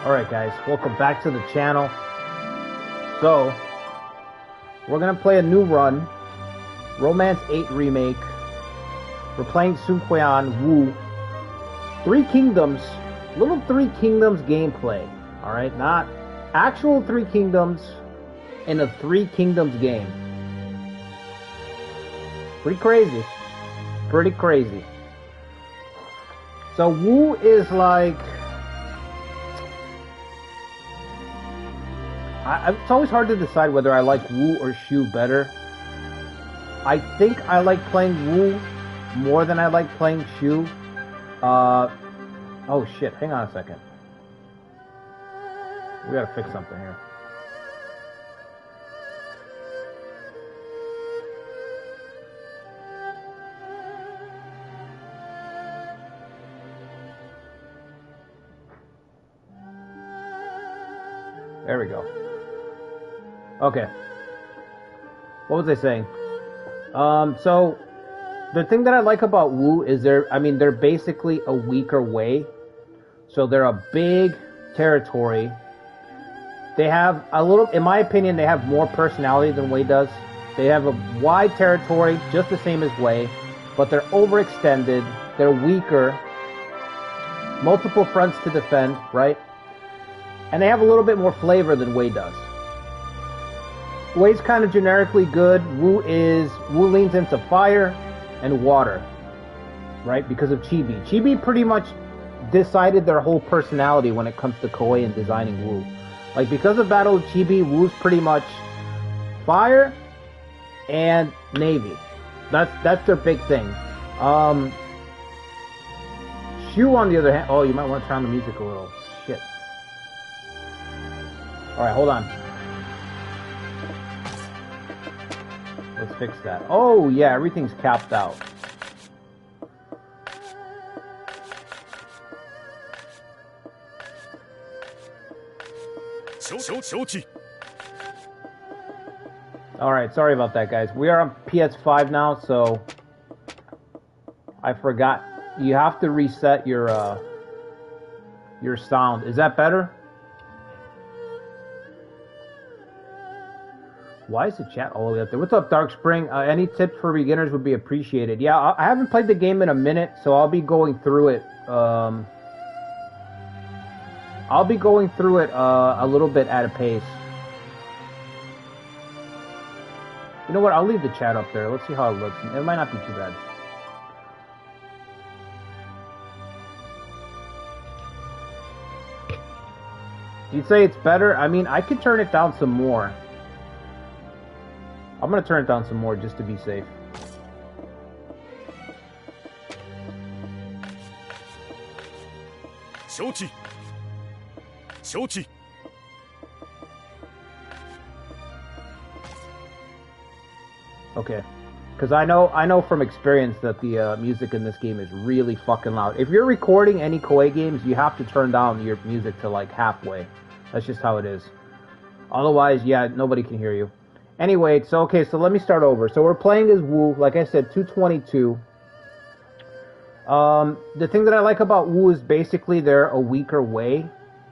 Alright guys, welcome back to the channel. So, we're gonna play a new run, Romance 8 Remake. We're playing Sun Quan Wu. Three Kingdoms, little Three Kingdoms gameplay. Alright, not actual Three Kingdoms in a Three Kingdoms game. Pretty crazy. Pretty crazy. So Wu is like... it's always hard to decide whether I like Wu or Shu better. I think I like playing Wu more than I like playing Shu. Oh shit, hang on a second. We gotta fix something here. There we go. Okay. What was I saying? So the thing that I like about Wu is they're basically a weaker Wei. So they're a big territory. They have a little, in my opinion, they have more personality than Wei does. They have a wide territory, just the same as Wei, but they're overextended. They're weaker. Multiple fronts to defend, right? And they have a little bit more flavor than Wei does. Wei's kind of generically good. Wu leans into fire and water, right? Because of Chibi. Chibi pretty much decided their whole personality when it comes to Koei and designing Wu. Like, because of Battle of Chibi, Wu's pretty much fire and navy. That's their big thing. Shu, on the other hand, oh, you might want to turn on the music a little. Shit. Alright, hold on. Let's fix that. Oh, yeah, everything's capped out. Alright, sorry about that, guys. We are on PS5 now, so I forgot. You have to reset your sound. Is that better? Why is the chat all the way up there? What's up, Dark Spring? Any tips for beginners would be appreciated. Yeah, I haven't played the game in a minute, so I'll be going through it. A little bit at a pace. You know what? I'll leave the chat up there. Let's see how it looks. It might not be too bad. You'd say it's better? I mean, I could turn it down some more. I'm gonna turn it down some more just to be safe. Okay, because I know from experience that the music in this game is really fucking loud. If you're recording any Koei games, you have to turn down your music to like halfway. That's just how it is. Otherwise, yeah, nobody can hear you. Anyway, so let me start over. So we're playing as Wu, like I said, 222. The thing that I like about Wu is basically they're a weaker Wei.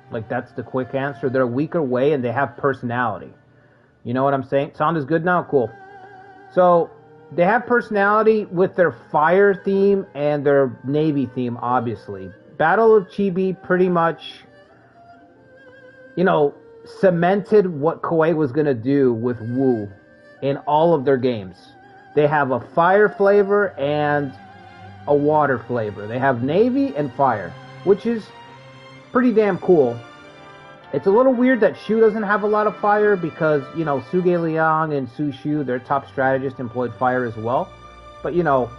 Like, that's the quick answer. They're a weaker Wei and they have personality. You know what I'm saying? Sound is good now? Cool. So, they have personality with their fire theme and their navy theme, obviously. Battle of Chibi pretty much, you know, cemented what Koei was going to do with Wu in all of their games. They have a fire flavor and a water flavor. They have navy and fire, which is pretty damn cool. It's a little weird that Shu doesn't have a lot of fire because, you know, Suge Liang and Su Shu, their top strategist, employed fire as well. But, you know,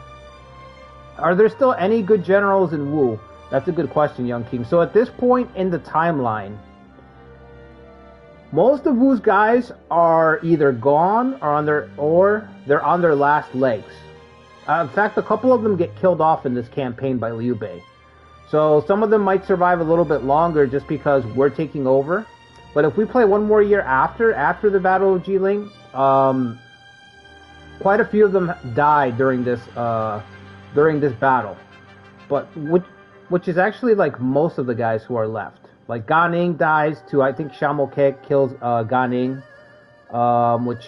are there still any good generals in Wu? That's a good question, Young King. So at this point in the timeline, most of Wu's guys are either gone or they're on their last legs. In fact, a couple of them get killed off in this campaign by Liu Bei. So some of them might survive a little bit longer just because we're taking over. But if we play one more year after the Battle of Jilin, quite a few of them died during this battle. But which is actually like most of the guys who are left. Like Ganing dies to, I think Shamoke kills Ganing, which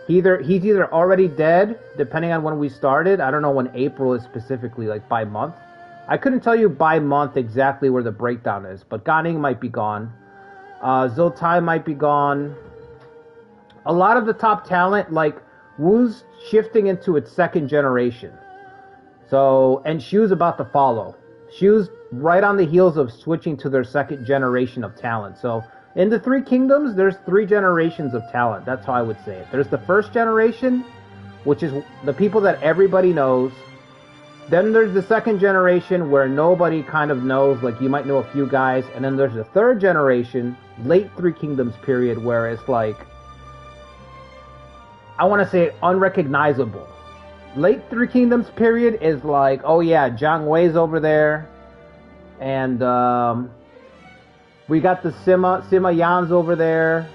he's either already dead, depending on when we started. I don't know when April is specifically, like by month. I couldn't tell you by month exactly where the breakdown is, but Ganing might be gone. Zoltai might be gone. A lot of the top talent, like Wu's shifting into its second generation. So, and Shu's about to follow. Shu's right on the heels of switching to their second generation of talent. So, in the Three Kingdoms, there's 3 generations of talent. That's how I would say it. There's the first generation, which is the people that everybody knows. Then there's the second generation where nobody kind of knows, like you might know a few guys. And then there's the third generation, late Three Kingdoms period, where it's like, I want to say unrecognizable. Late Three Kingdoms period is like, oh yeah, Jiang Wei's over there. And we got the Sima Yan's over there.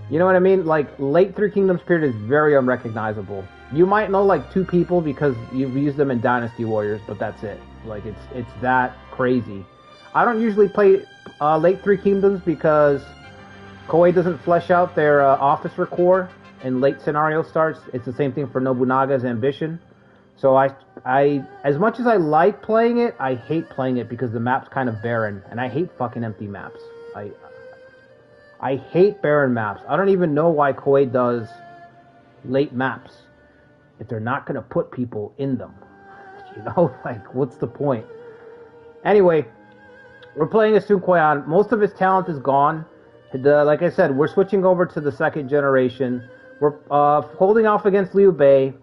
You know what I mean? Like, late Three Kingdoms period is very unrecognizable. You might know like 2 people because you've used them in Dynasty Warriors, but that's it. Like, it's that crazy. I don't usually play late Three Kingdoms because Koei doesn't flesh out their officer core in late scenario starts. It's the same thing for Nobunaga's Ambition. So I as much as I like playing it, I hate playing it because the map's kind of barren, and I hate fucking empty maps. I hate barren maps. I don't even know why Koei does late maps if they're not going to put people in them. You know, like, what's the point? Anyway, we're playing as Sun Quan. Most of his talent is gone. Like I said, we're switching over to the second generation. We're holding off against Liu Bei.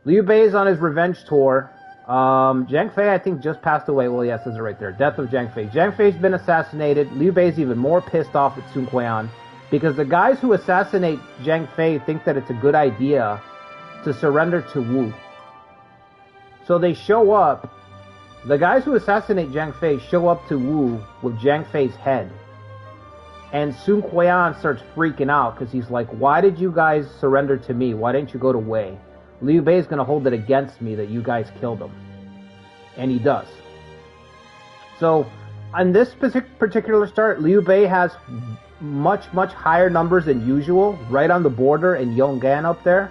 Liu Bei is on his revenge tour. Zhang Fei, I think, just passed away. Well, yes, it says it right there. Death of Zhang Fei. Zhang Fei's been assassinated. Liu Bei's even more pissed off at Sun Quan because the guys who assassinate Zhang Fei think that it's a good idea to surrender to Wu. So they show up. The guys who assassinate Zhang Fei show up to Wu with Zhang Fei's head. And Sun Quan starts freaking out because he's like, why did you guys surrender to me? Why didn't you go to Wei? Liu Bei is going to hold it against me that you guys killed him. And he does. So, on this particular start, Liu Bei has much higher numbers than usual, right on the border in Yonggan up there.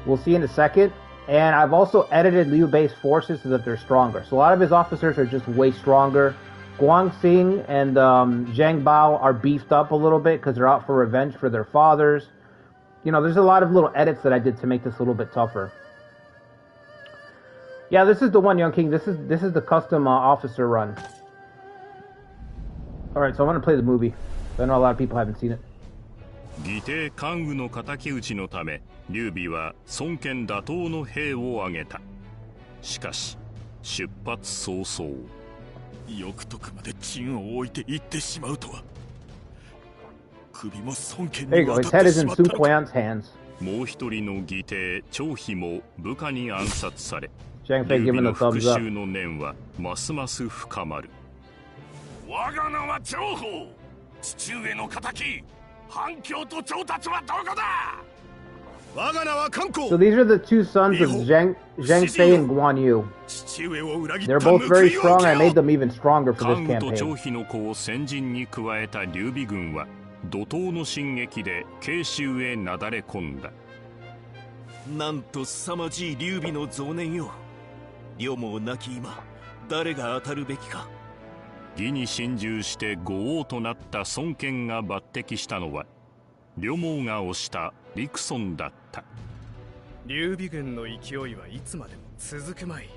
We'll see in a second. And I've also edited Liu Bei's forces so that they're stronger. So a lot of his officers are just way stronger. Guangxing and Zhang Bao are beefed up a little bit because they're out for revenge for their fathers. You know, there's a lot of little edits that I did to make this a little bit tougher. Yeah, this is the one, Young King. This is the custom officer run. Alright, so I'm going to play the movie. I know a lot of people haven't seen it. 義弟関羽の敵討ちのため劉備は孫権打倒の兵を挙げた。しかし出発早々よくとくまで陣を置いて行ってしまうとは。首も孫権に渡ってしまったのか。もう一人の義弟張飛も部下に暗殺され、劉 Zhang 備の復讐の念はますます深まる。我が名は張飛。父上の敵。反響と調達はどこだ。我が名は関公。 So these are the 2 sons of Zhang Fei and Guan Yu. They're both very strong. I made them even stronger for this 関羽と campaign. 張飛の子を先陣に加えた劉備軍は怒涛の進撃で慶州へなだれ込んだ。なんと凄まじい劉備の増年よ。両も亡き今、誰が当たるべきか。義に心中して呉王となった孫権が抜擢したのは両毛が推した陸孫だった。劉備軍の勢いはいつまでも続くまい。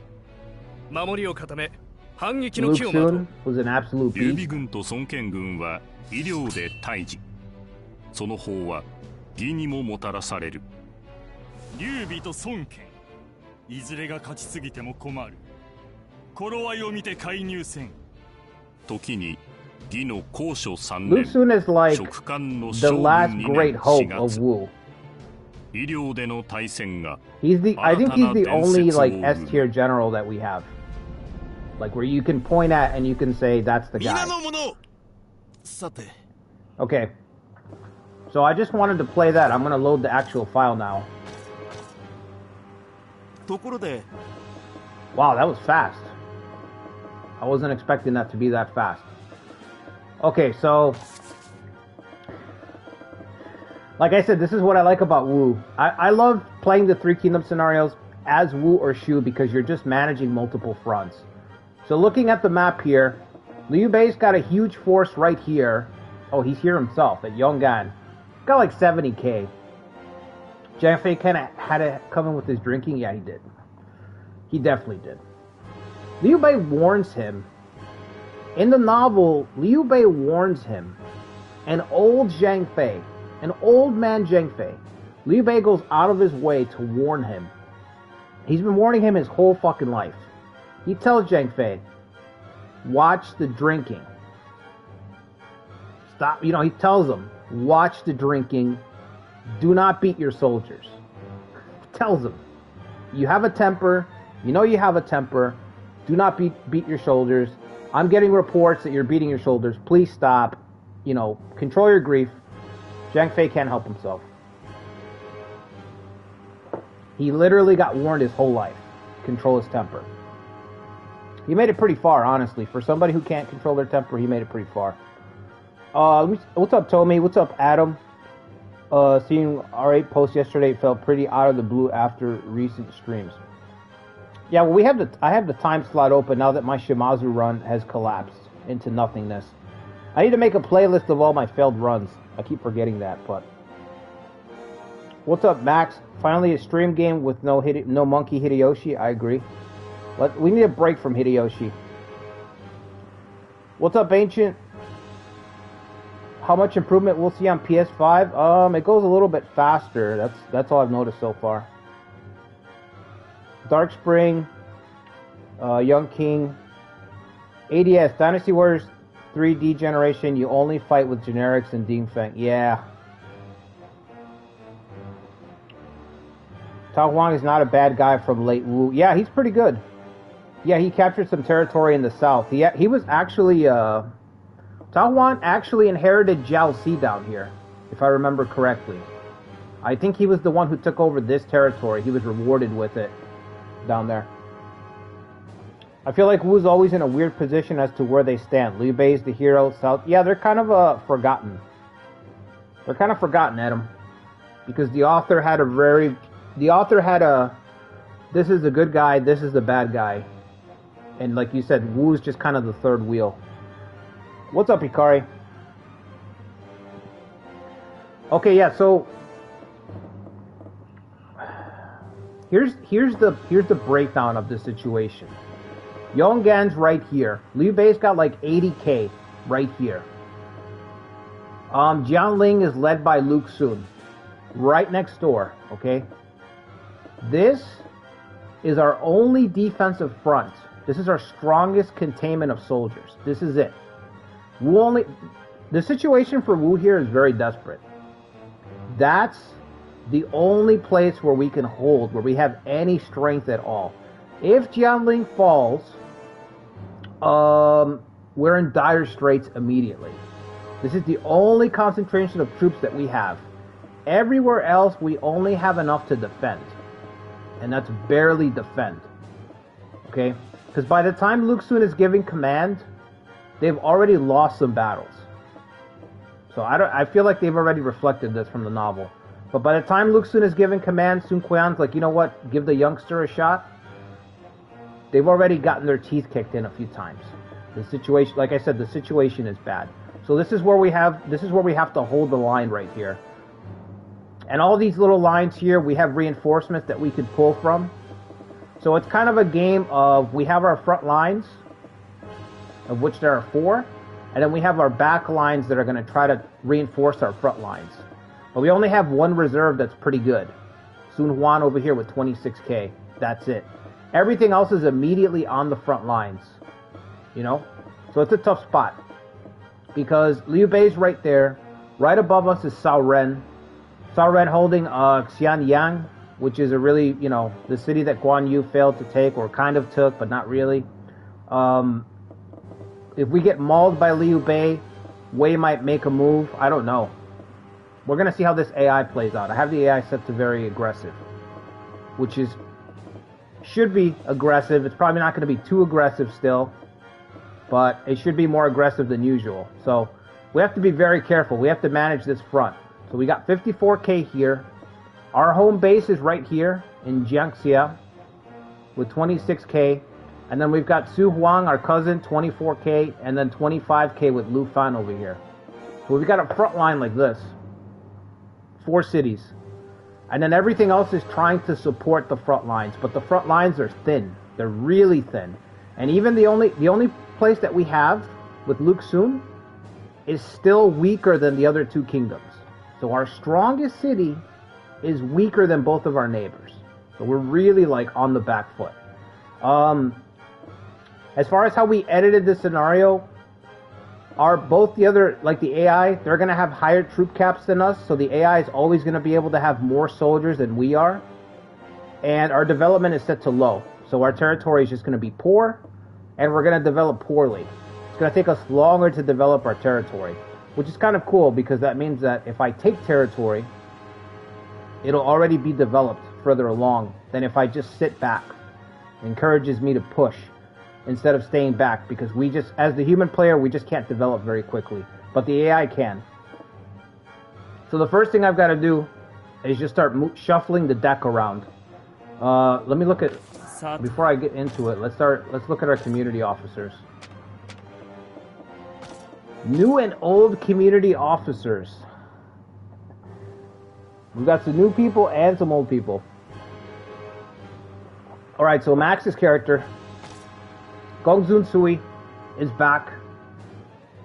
守りを固め反撃の機を待とう。劉備軍と孫権軍は医療で対峙。その方は義にももたらされる。劉備と孫権、いずれが勝ちすぎても困る。頃合いを見て介入せん。時に義の高所3年、 Luxun is like 直官の the 将 last 軍2 great 年 hope 4 of 月、 Wu. 医療での対戦が I think he's the only like 新たな伝説を生む。 S tier general that we have. Like where you can point at and you can say that's the 皆 guy. の者。さて。 Okay. So I just wanted to play that. I'm gonna load the actual file now. ところで。 Wow, that was fast. I wasn't expecting that to be that fast. Okay, so like I said, this is what I like about Wu. I love playing the Three Kingdom scenarios as Wu or Shu because you're just managing multiple fronts. So looking at the map here, Liu Bei's got a huge force right here. Oh, he's here himself at Yonggan. Got like 70k. Zhang Fei kind of had to come in with his drinking. Yeah, he did. He definitely did. Liu Bei warns him. In the novel, Liu Bei warns him. An old Zhang Fei. An old man Zhang Fei. Liu Bei goes out of his way to warn him. He's been warning him his whole fucking life. He tells Zhang Fei, watch the drinking. Stop, he tells him, watch the drinking. Do not beat your soldiers. He tells him, you have a temper. You know you have a temper. Do not beat your soldiers. I'm getting reports that you're beating your soldiers. Please stop. Control your grief. Zhang Fei can't help himself. He literally got warned his whole life. Control his temper. He made it pretty far, honestly. For somebody who can't control their temper, he made it pretty far. What's up, Tommy? What's up, Adam? Seeing R8 post yesterday felt pretty out of the blue after recent streams. Yeah, well, I have the time slot open now that my Shimazu run has collapsed into nothingness. I need to make a playlist of all my failed runs. I keep forgetting that, but... What's up, Max? Finally a stream game with no Monkey Hideyoshi. I agree. We need a break from Hideyoshi. What's up, Ancient? How much improvement we'll see on PS5? It goes a little bit faster. That's all I've noticed so far. Dark Spring, Young King, ADS, Dynasty Warriors 3D generation. You only fight with generics and Ding Feng. Yeah. Tao Huang is not a bad guy from late Wu. Yeah, he's pretty good. Yeah, he captured some territory in the south. He was actually... Tao Huang actually inherited Jiaoxi down here, if I remember correctly. I think he was the one who took over this territory. He was rewarded with it down there. I feel like Wu's always in a weird position as to where they stand. Liu Bei is the hero. South... Yeah, they're kind of forgotten. They're kind of forgotten, Adam. Because the author had this is the good guy, this is the bad guy. And like you said, Wu's just kind of the third wheel. What's up, Hikari? Okay, yeah, so here's the breakdown of the situation. Yonggan's right here. Liu Bei's got like 80k right here. Jianling is led by Luke Sun, right next door, okay? This is our only defensive front. This is our strongest containment of soldiers. This is it. The situation for Wu here is very desperate. That's the only place where we can hold, where we have any strength at all. If Jianling falls, we're in dire straits immediately. This is the only concentration of troops that we have. Everywhere else, we only have enough to defend. And that's barely defend. Okay? Because by the time Luke Sun is giving command, they've already lost some battles. So I feel like they've already reflected this from the novel. But by the time Luke Sun is giving command, Sun Quan's like, you know what? Give the youngster a shot. They've already gotten their teeth kicked in a few times. The situation, like I said, the situation is bad. So this is where we have to hold the line right here. And all these little lines here, we have reinforcements that we could pull from. So it's kind of a game of, we have our front lines, of which there are 4, and then we have our back lines that are going to try to reinforce our front lines. But we only have one reserve that's pretty good. Sun Huan over here with 26k. That's it. Everything else is immediately on the front lines. You know? So it's a tough spot. Because Liu Bei's right there. Right above us is Cao Ren. Cao Ren holding Xianyang, which is a really, the city that Guan Yu failed to take, or kind of took, but not really. If we get mauled by Liu Bei, Wei might make a move. I don't know. We're going to see how this AI plays out. I have the AI set to very aggressive, which should be aggressive. It's probably not going to be too aggressive still. but it should be more aggressive than usual. So we have to be very careful. We have to manage this front. So we got 54k here. Our home base is right here in Jiangxia with 26k. And then we've got Su Huang, our cousin, 24k, and then 25k with Lu Fan over here. So we've got a front line like this. 4 cities. And then everything else is trying to support the front lines, but the front lines are thin. They're really thin. And even the only place that we have with Luxun is still weaker than the other 2 kingdoms. So our strongest city is weaker than both of our neighbors. So we're really like on the back foot. As far as how we edited this scenario, both the other, like the AI, they're going to have higher troop caps than us, so the AI is always going to be able to have more soldiers than we are. And our development is set to low. So our territory is just going to be poor, and we're going to develop poorly. It's going to take us longer to develop our territory, which is kind of cool because that means that if I take territory, it'll already be developed further along than if I just sit back. It encourages me to push instead of staying back, because we just, as the human player, we just can't develop very quickly. But the AI can. So the first thing I've got to do is just start shuffling the deck around. Let me look at, before I get into it, let's look at our community officers. New and old community officers. We've got some new people and some old people. Alright, so Max's character, Gongzun Sui, is back.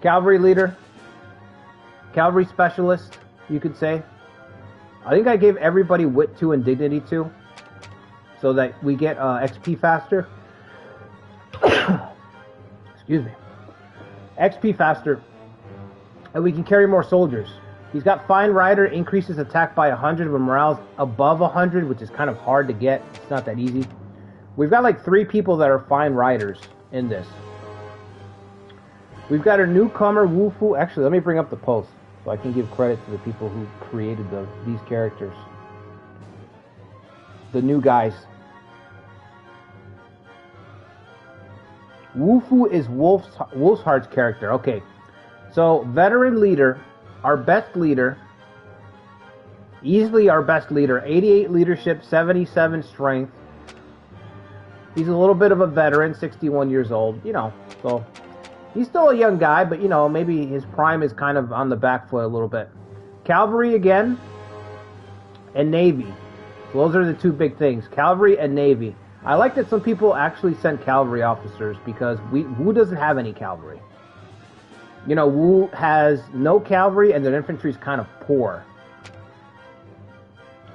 Cavalry leader. Cavalry specialist, you could say. I think I gave everybody Wit 2 and Dignity 2, so that we get XP faster. Excuse me. XP faster, and we can carry more soldiers. He's got Fine Rider, increases attack by 100 when morale's above 100, which is kind of hard to get. It's not that easy. We've got like 3 people that are Fine Riders in this. We've got a newcomer, Wu Fu. Actually, let me bring up the post so I can give credit to the people who created these characters. The new guys. Wu Fu is Wolfsheart's character. Okay, so veteran leader, our best leader, easily our best leader, 88 leadership, 77 strength. He's a little bit of a veteran, 61 years old, you know, so he's still a young guy, but, you know, maybe his prime is kind of on the back foot a little bit. Cavalry again, and Navy. So those are the 2 big things, Cavalry and Navy. I like that some people actually sent cavalry officers, because Wu doesn't have any cavalry. You know, Wu has no cavalry, and their infantry is kind of poor.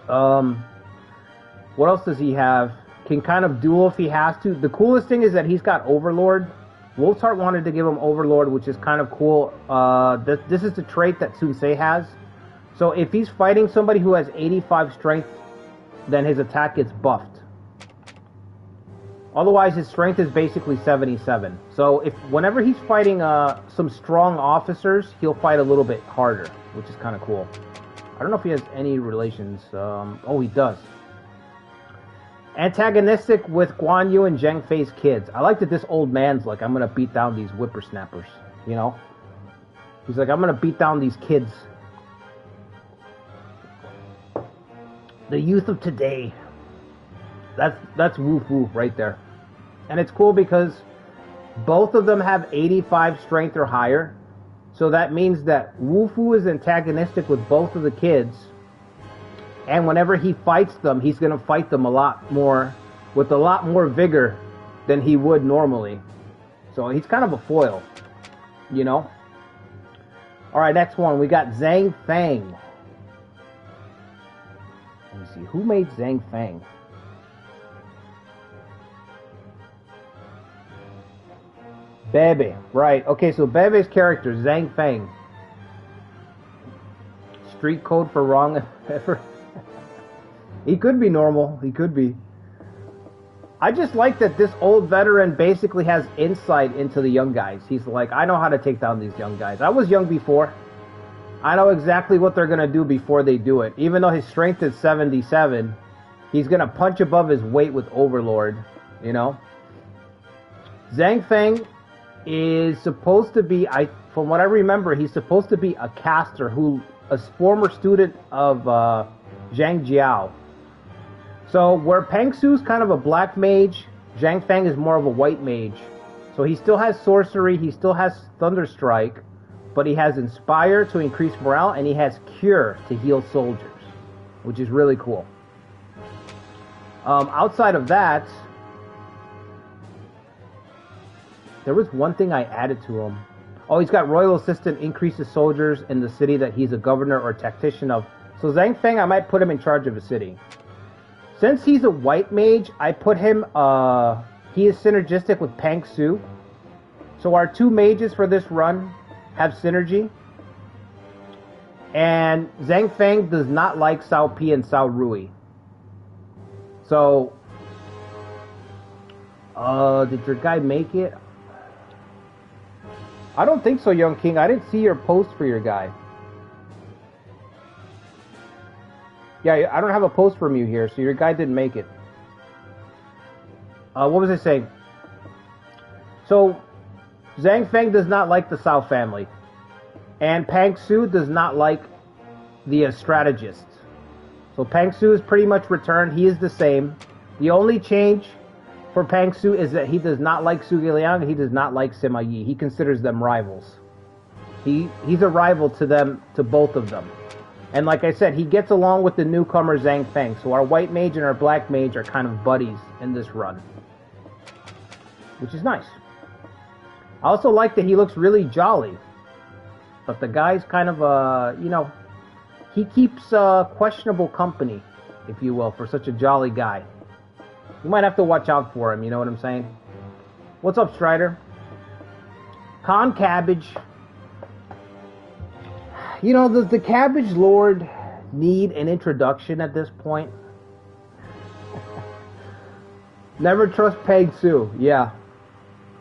What else does he have? Can kind of duel if he has to. The coolest thing is that he's got Overlord. Wolfsheart wanted to give him Overlord, which is kind of cool. This is the trait that Sun Ce has. So if he's fighting somebody who has 85 strength, then his attack gets buffed. Otherwise, his strength is basically 77. So whenever he's fighting some strong officers, he'll fight a little bit harder, which is kind of cool. I don't know if he has any relations. Oh, he does. Antagonistic with Guan Yu and Zhang Fei's kids. I like that this old man's like, I'm going to beat down these whippersnappers, you know? He's like, I'm going to beat down these kids. The youth of today. That's Wu Fu right there. And it's cool because both of them have 85 strength or higher. So that means that Wu Fu is antagonistic with both of the kids. And whenever he fights them, he's going to fight them a lot more, with a lot more vigor than he would normally. So he's kind of a foil, you know? Alright, next one. We got Zhang Fang. Let me see. Who made Zhang Fang? Bebe. Right. Okay, so Bebe's character, Zhang Fang. Street code for wrong effort. He could be normal. He could be. I just like that this old veteran basically has insight into the young guys. He's like, I know how to take down these young guys. I was young before. I know exactly what they're going to do before they do it. Even though his strength is 77, he's going to punch above his weight with Overlord, you know? Zhang Feng is supposed to be, from what I remember, he's supposed to be a caster a former student of Zhang Jiao. So where Pang Su's kind of a black mage, Zhang Feng is more of a white mage. So he still has sorcery, he still has Thunderstrike, but he has Inspire to increase morale, and he has Cure to heal soldiers, which is really cool. Outside of that, there was one thing I added to him. Oh, he's got Royal Assistant, increases soldiers in the city that he's a governor or tactician of. So Zhang Feng, I might put him in charge of a city. Since he's a white mage, I put him, he is synergistic with Pang Su. So our two mages for this run have synergy. And Zhang Feng does not like Sao Pi and Sao Rui. So, did your guy make it? I don't think so, Young King. I didn't see your post for your guy. Yeah, I don't have a post from you here, so your guy didn't make it. What was I saying? So, Zhang Feng does not like the Sao family. And Pang Su does not like the strategists. So Pang Su is pretty much returned. He is the same. The only change for Pang Su is that he does not like Su Liang and he does not like Sima Yi. He considers them rivals. He's a rival to them, to both of them. And like I said, he gets along with the newcomer Zhang Feng. So our white mage and our black mage are kind of buddies in this run, which is nice. I also like that he looks really jolly. But the guy's kind of, you know, he keeps questionable company, if you will, for such a jolly guy. You might have to watch out for him, you know what I'm saying? What's up, Strider? Con Cabbage. You know, does the Cabbage Lord need an introduction at this point? Never trust Pang Su, yeah.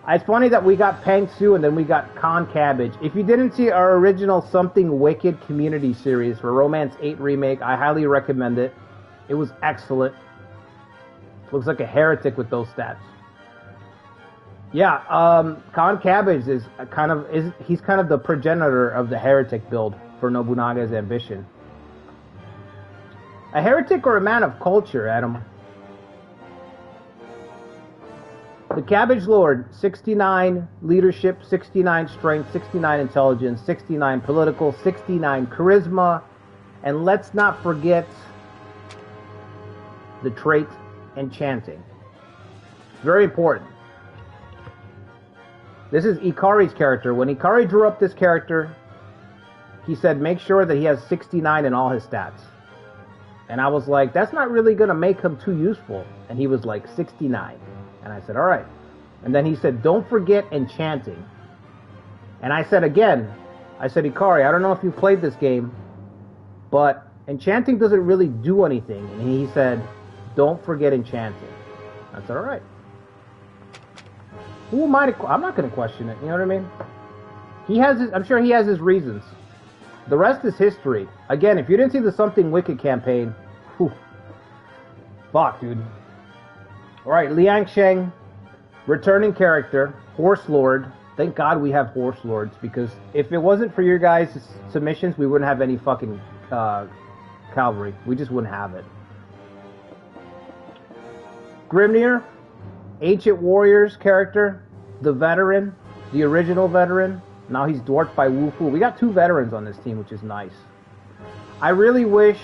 It's funny that we got Pang Su and then we got Con Cabbage. If you didn't see our original Something Wicked community series for Romance 8 Remake, I highly recommend it. It was excellent. Looks like a heretic with those stats. Yeah, Con Cabbage is he's kind of the progenitor of the heretic build for Nobunaga's ambition. A heretic or a man of culture, Adam? The Cabbage Lord, 69 leadership, 69 strength, 69 intelligence, 69 political, 69 charisma, and let's not forget the trait enchanting. Very important. This is Ikari's character. When Ikari drew up this character, he said make sure that he has 69 in all his stats. And I was like, that's not really going to make him too useful. And he was like, 69. And I said, all right. And then he said, don't forget enchanting. And I said again, I said, Ikari, I don't know if you played this game, but enchanting doesn't really do anything. And he said, don't forget enchanting. I said, all right. Who am I to, I'm not going to question it, you know what I mean? He has his, I'm sure he has his reasons. The rest is history. Again, if you didn't see the Something Wicked campaign, whew, fuck, dude. Alright, Liang Sheng, returning character, Horse Lord. Thank God we have Horse Lords, because if it wasn't for your guys' submissions, we wouldn't have any fucking cavalry. We just wouldn't have it. Grimnir, Ancient Warriors character, the veteran, the original veteran. Now he's dwarfed by Wu Fu. We got two veterans on this team, which is nice. I really wish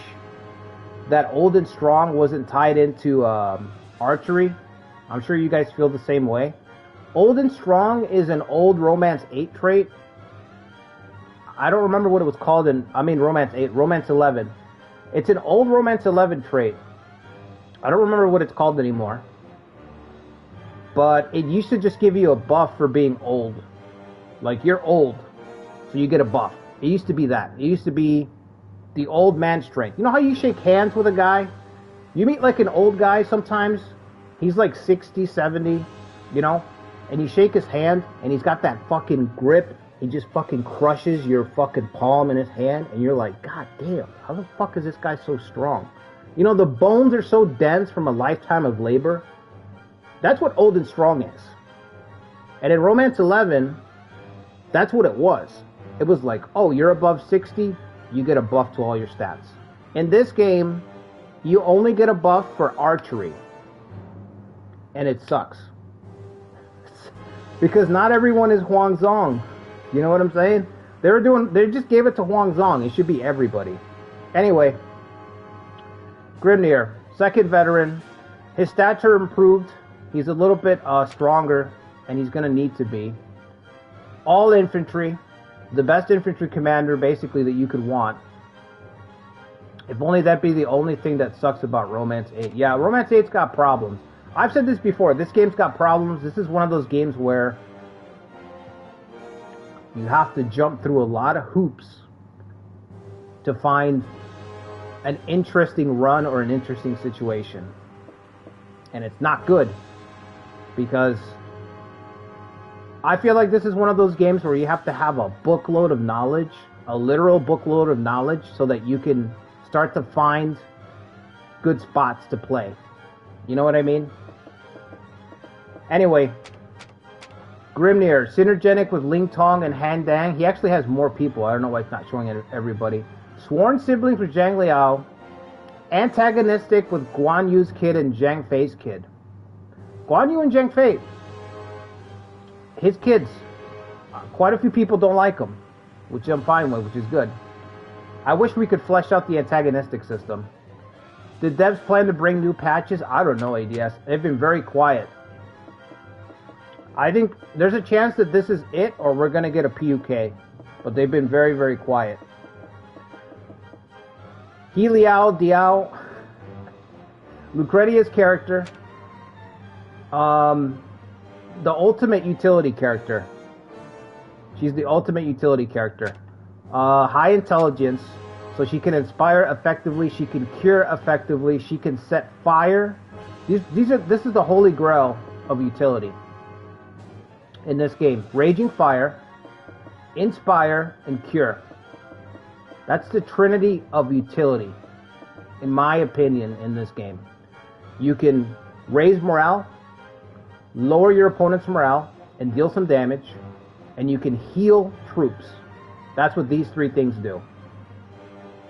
that Old and Strong wasn't tied into archery. I'm sure you guys feel the same way. Old and Strong is an old Romance 8 trait. I don't remember what it was called in, Romance 8, Romance 11. It's an old Romance 11 trait. I don't remember what it's called anymore. But it used to just give you a buff for being old. Like, you're old, so you get a buff. It used to be that. It used to be the old man strength. You know how you shake hands with a guy? You meet like an old guy sometimes. He's like 60, 70, you know? And you shake his hand, and he's got that fucking grip. He just fucking crushes your fucking palm in his hand, and you're like, God damn, how the fuck is this guy so strong? You know, the bones are so dense from a lifetime of labor. That's what Old and Strong is. And in Romance 11, that's what it was. It was like, oh, you're above 60, you get a buff to all your stats. In this game, you only get a buff for archery. And it sucks. Because not everyone is Huang Zhong. You know what I'm saying? They just gave it to Huang Zhong. It should be everybody. Anyway, Grimnir, second veteran. His stats are improved. He's a little bit stronger, and he's going to need to be. All infantry. The best infantry commander, basically, that you could want. If only that be the only thing that sucks about Romance 8. Yeah, Romance 8's got problems. I've said this before. This game's got problems. This is one of those games where you have to jump through a lot of hoops to find an interesting run or an interesting situation. And it's not good, because I feel like this is one of those games where you have to have a bookload of knowledge, a literal bookload of knowledge, so that you can start to find good spots to play. You know what I mean? Anyway, Grimnir, synergetic with Ling Tong and Han Dang. He actually has more people. I don't know why it's not showing everybody. Sworn siblings with Zhang Liao. Antagonistic with Guan Yu's kid and Zhang Fei's kid. Guan Yu and Zhang Fei, his kids, quite a few people don't like him, which I'm fine with, which is good. I wish we could flesh out the antagonistic system. Did devs plan to bring new patches? I don't know, ADS. They've been very quiet. I think there's a chance that this is it, or we're going to get a PUK. But they've been very, very quiet. He Liao Diao, Lucretia's character, the ultimate utility character. She's the ultimate utility character. High intelligence, so she can inspire effectively, she can cure effectively, she can set fire. This is the holy grail of utility in this game. Raging fire, inspire, and cure. That's the trinity of utility, in my opinion, in this game. You can raise morale, lower your opponent's morale, and deal some damage, and you can heal troops. That's what these three things do.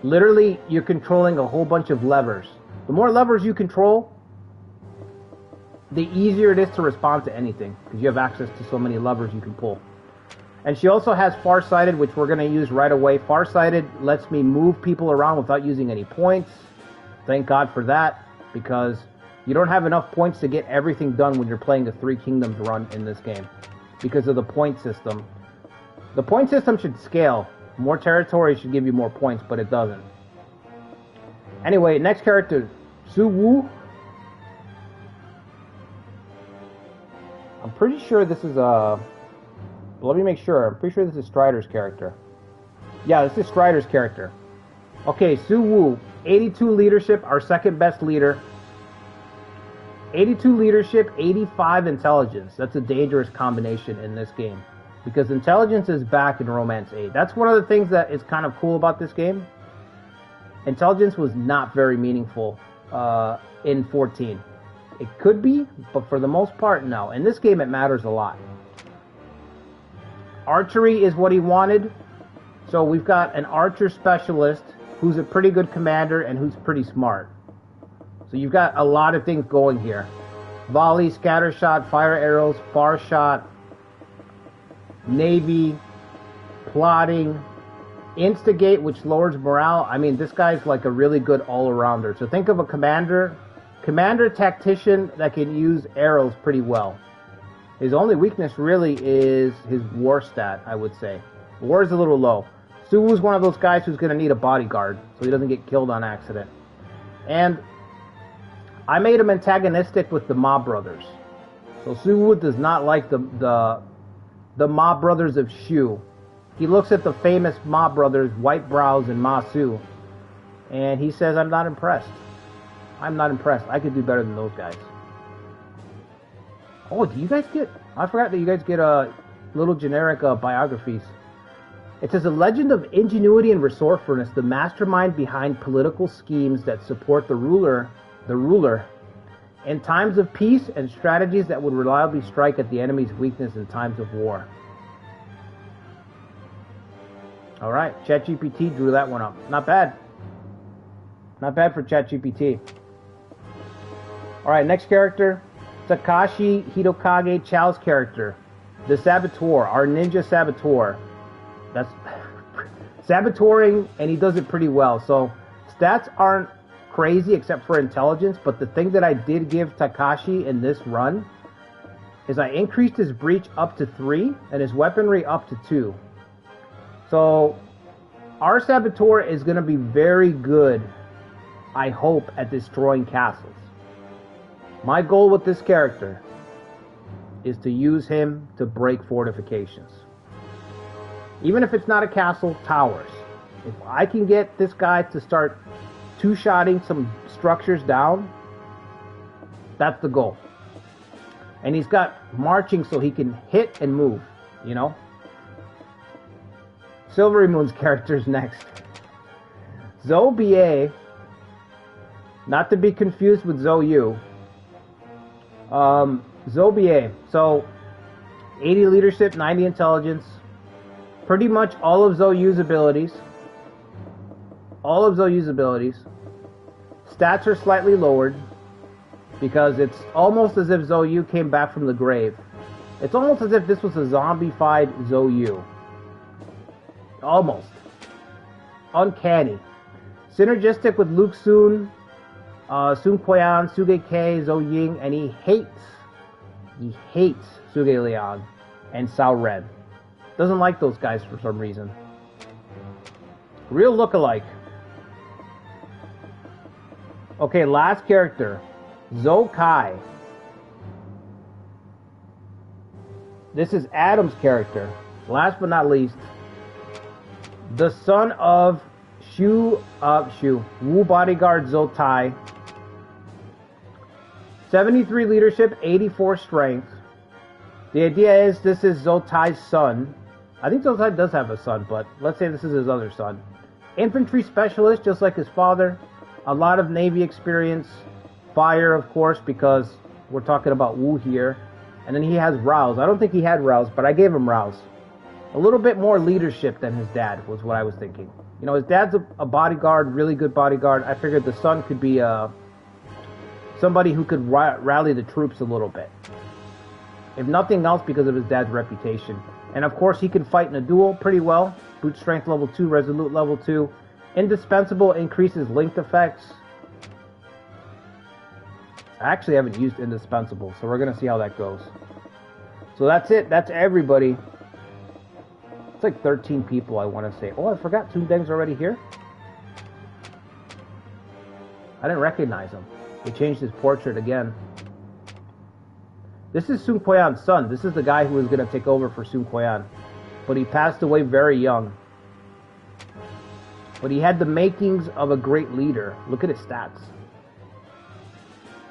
Literally, you're controlling a whole bunch of levers. The more levers you control, the easier it is to respond to anything, because you have access to so many levers you can pull. And she also has Farsighted, which we're going to use right away. Farsighted lets me move people around without using any points. Thank God for that, because you don't have enough points to get everything done when you're playing a Three Kingdoms run in this game, because of the point system. The point system should scale. More territory should give you more points, but it doesn't. Anyway, next character, Su Wu. I'm pretty sure this is a... Let me make sure. I'm pretty sure this is Strider's character. Yeah, this is Strider's character. Okay, Su Wu. 82 leadership, our second best leader. 82 leadership, 85 intelligence. That's a dangerous combination in this game, because intelligence is back in Romance 8. That's one of the things that is kind of cool about this game. Intelligence was not very meaningful in 14. It could be, but for the most part, no. In this game, it matters a lot. Archery is what he wanted. So we've got an archer specialist who's a pretty good commander and who's pretty smart. So you've got a lot of things going here. Volley, scatter shot, fire arrows, far shot, navy, plotting, instigate, which lowers morale. I mean, this guy's like a really good all-arounder. So think of a commander tactician that can use arrows pretty well. His only weakness really is his war stat, I would say. War is a little low. Su Wu's one of those guys who's going to need a bodyguard, so he doesn't get killed on accident. And I made him antagonistic with the Ma brothers. So Su Wu does not like the Ma brothers of Shu. He looks at the famous Ma brothers, White Brows and Ma Su, and he says, I'm not impressed. I'm not impressed. I could do better than those guys. Oh, do you guys get... I forgot that you guys get little generic biographies. It says, a legend of ingenuity and resourcefulness, the mastermind behind political schemes that support the ruler. in times of peace and strategies that would reliably strike at the enemy's weakness in times of war. All right, ChatGPT drew that one up. Not bad. Not bad for ChatGPT. All right, next character, Takashi Hitokage Chao's character, the Saboteur, our ninja Saboteur. That's saboteuring, and he does it pretty well. So stats aren't crazy except for intelligence, but the thing that I did give Takashi in this run is I increased his breach up to 3 and his weaponry up to 2. So our Saboteur is going to be very good, I hope, at destroying castles. My goal with this character is to use him to break fortifications. Even if it's not a castle, towers. If I can get this guy to start two-shotting some structures down, that's the goal. And he's got marching so he can hit and move, you know? Silvery Moon's character's next. Zhou Bie, not to be confused with Zhou Yu. Zhou Bie, so 80 leadership, 90 intelligence, pretty much all of Zhou Yu's abilities. All of Zhou Yu's abilities. Stats are slightly lowered because it's almost as if Zhou Yu came back from the grave. It's almost as if this was a zombified Zhou Yu. Almost. Uncanny. Synergistic with Luke Sun, Sun Quan, Suge K, Zhou Ying, and he hates Suge Liang and Sao Ren. Doesn't like those guys for some reason. Real lookalike. Okay, last character, Zhou Kai. This is Adam's character. Last but not least, the son of Wu bodyguard Zhou Tai. 73 leadership, 84 strength. The idea is this is Zhou Tai's son. I think Zhou Tai does have a son, but let's say this is his other son. Infantry specialist, just like his father. A lot of Navy experience. Fire, of course, because we're talking about Wu here. And then he has Rouse. I don't think he had Rouse, but I gave him Rouse. A little bit more leadership than his dad was what I was thinking. You know, his dad's a bodyguard, really good bodyguard. I figured the son could be somebody who could rally the troops a little bit. If nothing else, because of his dad's reputation. And of course, he can fight in a duel pretty well. Brute strength level 2, resolute level 2. Indispensable increases linked effects. I actually haven't used indispensable, so we're going to see how that goes. So that's it. That's everybody. It's like 13 people, I want to say. Oh, I forgot Sun Deng's already here. I didn't recognize him. They changed his portrait again. This is Sun Quan's son. This is the guy who was going to take over for Sun Quan. But he passed away very young. But he had the makings of a great leader. Look at his stats.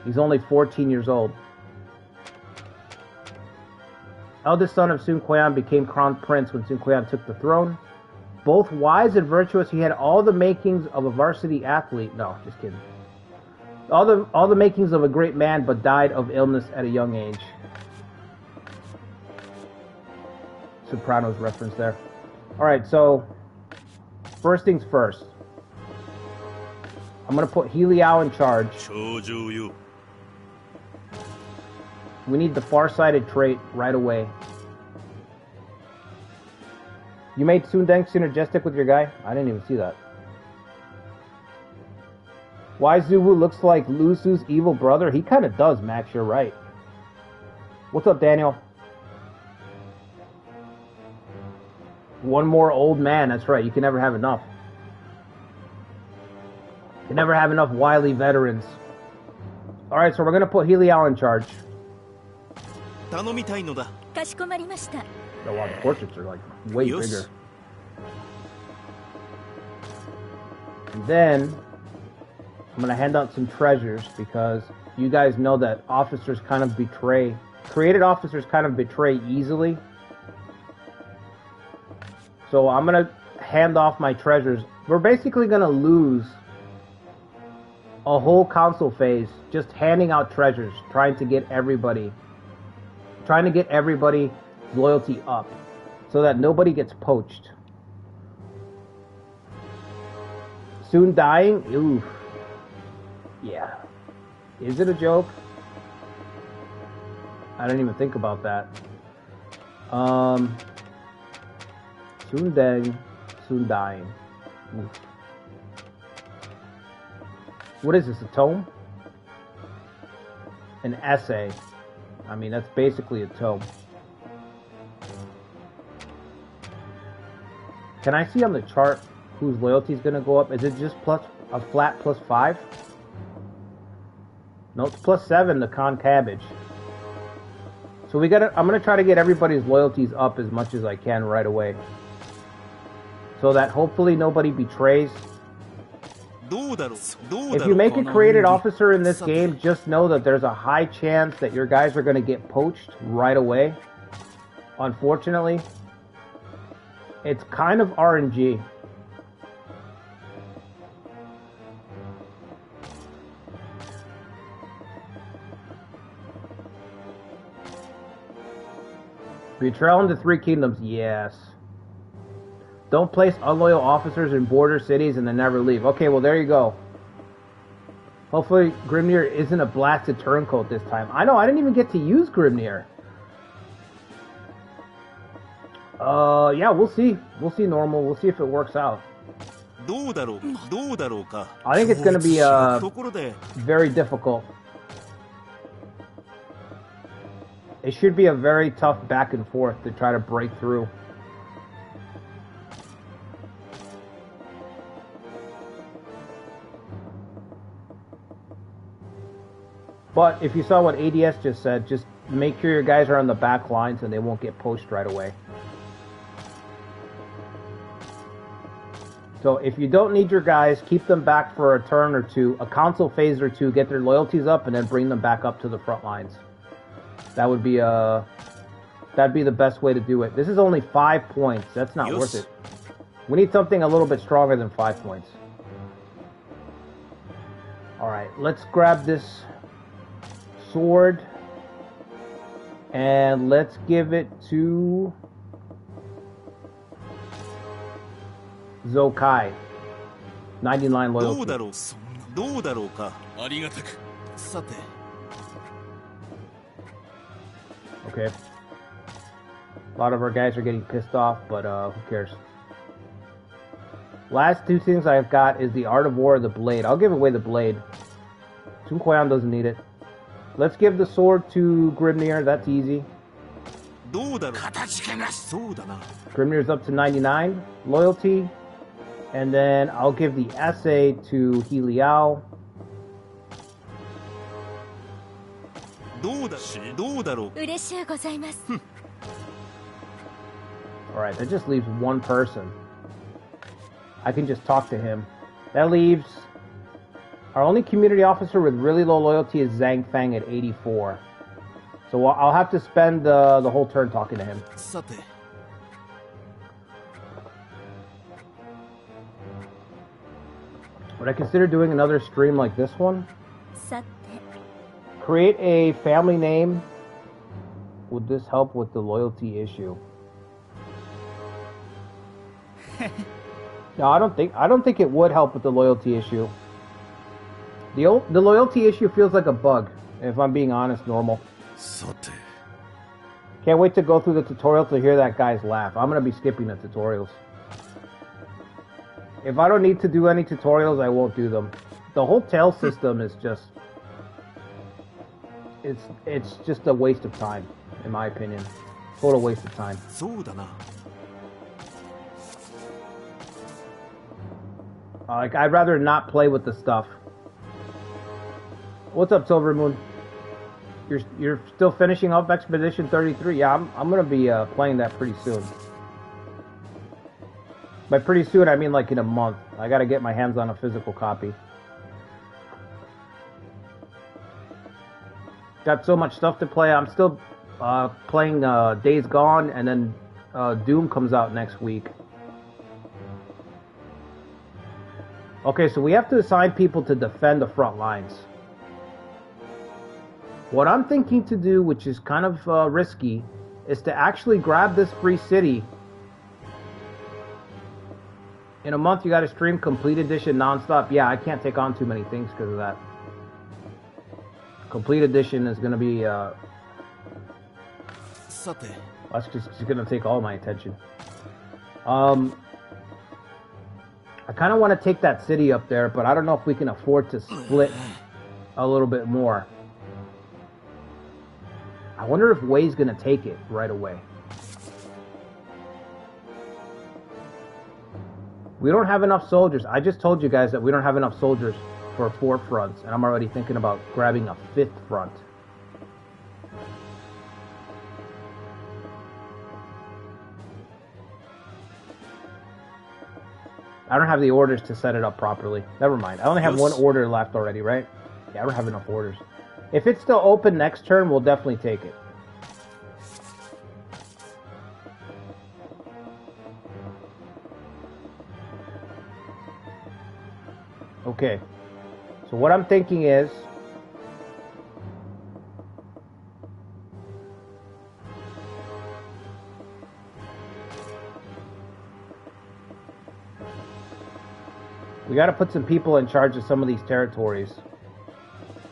He's only 14 years old. Eldest son of Sun Quan became crown prince when Sun Quan took the throne. Both wise and virtuous, he had all the makings of a varsity athlete. No, just kidding. All the makings of a great man, but died of illness at a young age. Sopranos reference there. All right, so first things first. I'm going to put He Liao in charge. We need the far-sighted trait right away. You made Sun Deng synergistic with your guy? I didn't even see that. Why Zuwu looks like Lu Su's evil brother? He kind of does, Max. You're right. What's up, Daniel? One more old man. That's right. You can never have enough. You can never have enough wily veterans. All right, so we're going to put He Liao in charge. Oh, wow, the portraits are like way bigger. And then I'm going to hand out some treasures because you guys know that officers kind of betray. Created officers kind of betray easily. So I'm going to hand off my treasures. We're basically going to lose a whole council phase just handing out treasures, trying to get everybody's loyalty up so that nobody gets poached. Soon dying? Oof. Yeah. Is it a joke? I didn't even think about that. Soon dying. Oof. What is this, a tome? An essay. I mean, that's basically a tome. Can I see on the chart whose loyalty is going to go up? Is it just plus a flat +5? No, it's +7, the con cabbage. So I'm going to try to get everybody's loyalties up as much as I can right away. So that hopefully nobody betrays. If you make a created officer in this game, just know that there's a high chance that your guys are going to get poached right away. Unfortunately, it's kind of RNG. Betrayal into 3 kingdoms, yes. Don't place unloyal officers in border cities and then never leave. Okay, well, there you go. Hopefully, Grimnir isn't a blasted turncoat this time. I know, I didn't even get to use Grimnir. Yeah, we'll see. We'll see normal. We'll see if it works out. I think it's going to be very difficult. It should be a very tough back and forth to try to break through. But if you saw what ADS just said, just make sure your guys are on the back lines and they won't get poached right away. So if you don't need your guys, keep them back for a turn or two, a council phase or two, get their loyalties up, and then bring them back up to the front lines. That would be that'd be the best way to do it. This is only 5 points. That's not worth it. We need something a little bit stronger than 5 points. All right, let's grab this sword and let's give it to Zokai. 99 loyalty. Okay. A lot of our guys are getting pissed off, but who cares? Last 2 things I've got is the Art of War or the Blade. I'll give away the Blade. Sun Quan doesn't need it. Let's give the sword to Grimnir. That's easy. Grimnir's up to 99 loyalty. And then I'll give the essay to Heliao. Alright, that just leaves 1 person. I can just talk to him. That leaves... Our only community officer with really low loyalty is Zhang Feng at 84. So I'll have to spend the whole turn talking to him. Would I consider doing another stream like this one? Create a family name. Would this help with the loyalty issue? No, I don't think it would help with the loyalty issue. The loyalty issue feels like a bug, if I'm being honest, normal. Can't wait to go through the tutorial to hear that guy's laugh. I'm going to be skipping the tutorials. If I don't need to do any tutorials, I won't do them. The whole tail system is just... It's just a waste of time, in my opinion. Total waste of time. Like, I'd rather not play with the stuff. What's up, Silver Moon? You're still finishing up Expedition 33? Yeah, I'm gonna be playing that pretty soon. By pretty soon, I mean like in a month. I gotta get my hands on a physical copy. Got so much stuff to play. I'm still playing Days Gone, and then Doom comes out next week. Okay, so we have to assign people to defend the front lines. What I'm thinking to do, which is kind of risky, is to actually grab this free city. In a month, you got to stream Complete Edition nonstop. Yeah, I can't take on too many things because of that. Complete Edition is going to be... that's just going to take all my attention. I kind of want to take that city up there, but I don't know if we can afford to split a little bit more. I wonder if Wei's going to take it right away. We don't have enough soldiers. I just told you guys that we don't have enough soldiers for 4 fronts, and I'm already thinking about grabbing a 5th front. I don't have the orders to set it up properly. Never mind. I only have 1 order left already, right? Yeah, I don't have enough orders. If it's still open next turn, we'll definitely take it. Okay. So what I'm thinking is... we got to put some people in charge of some of these territories.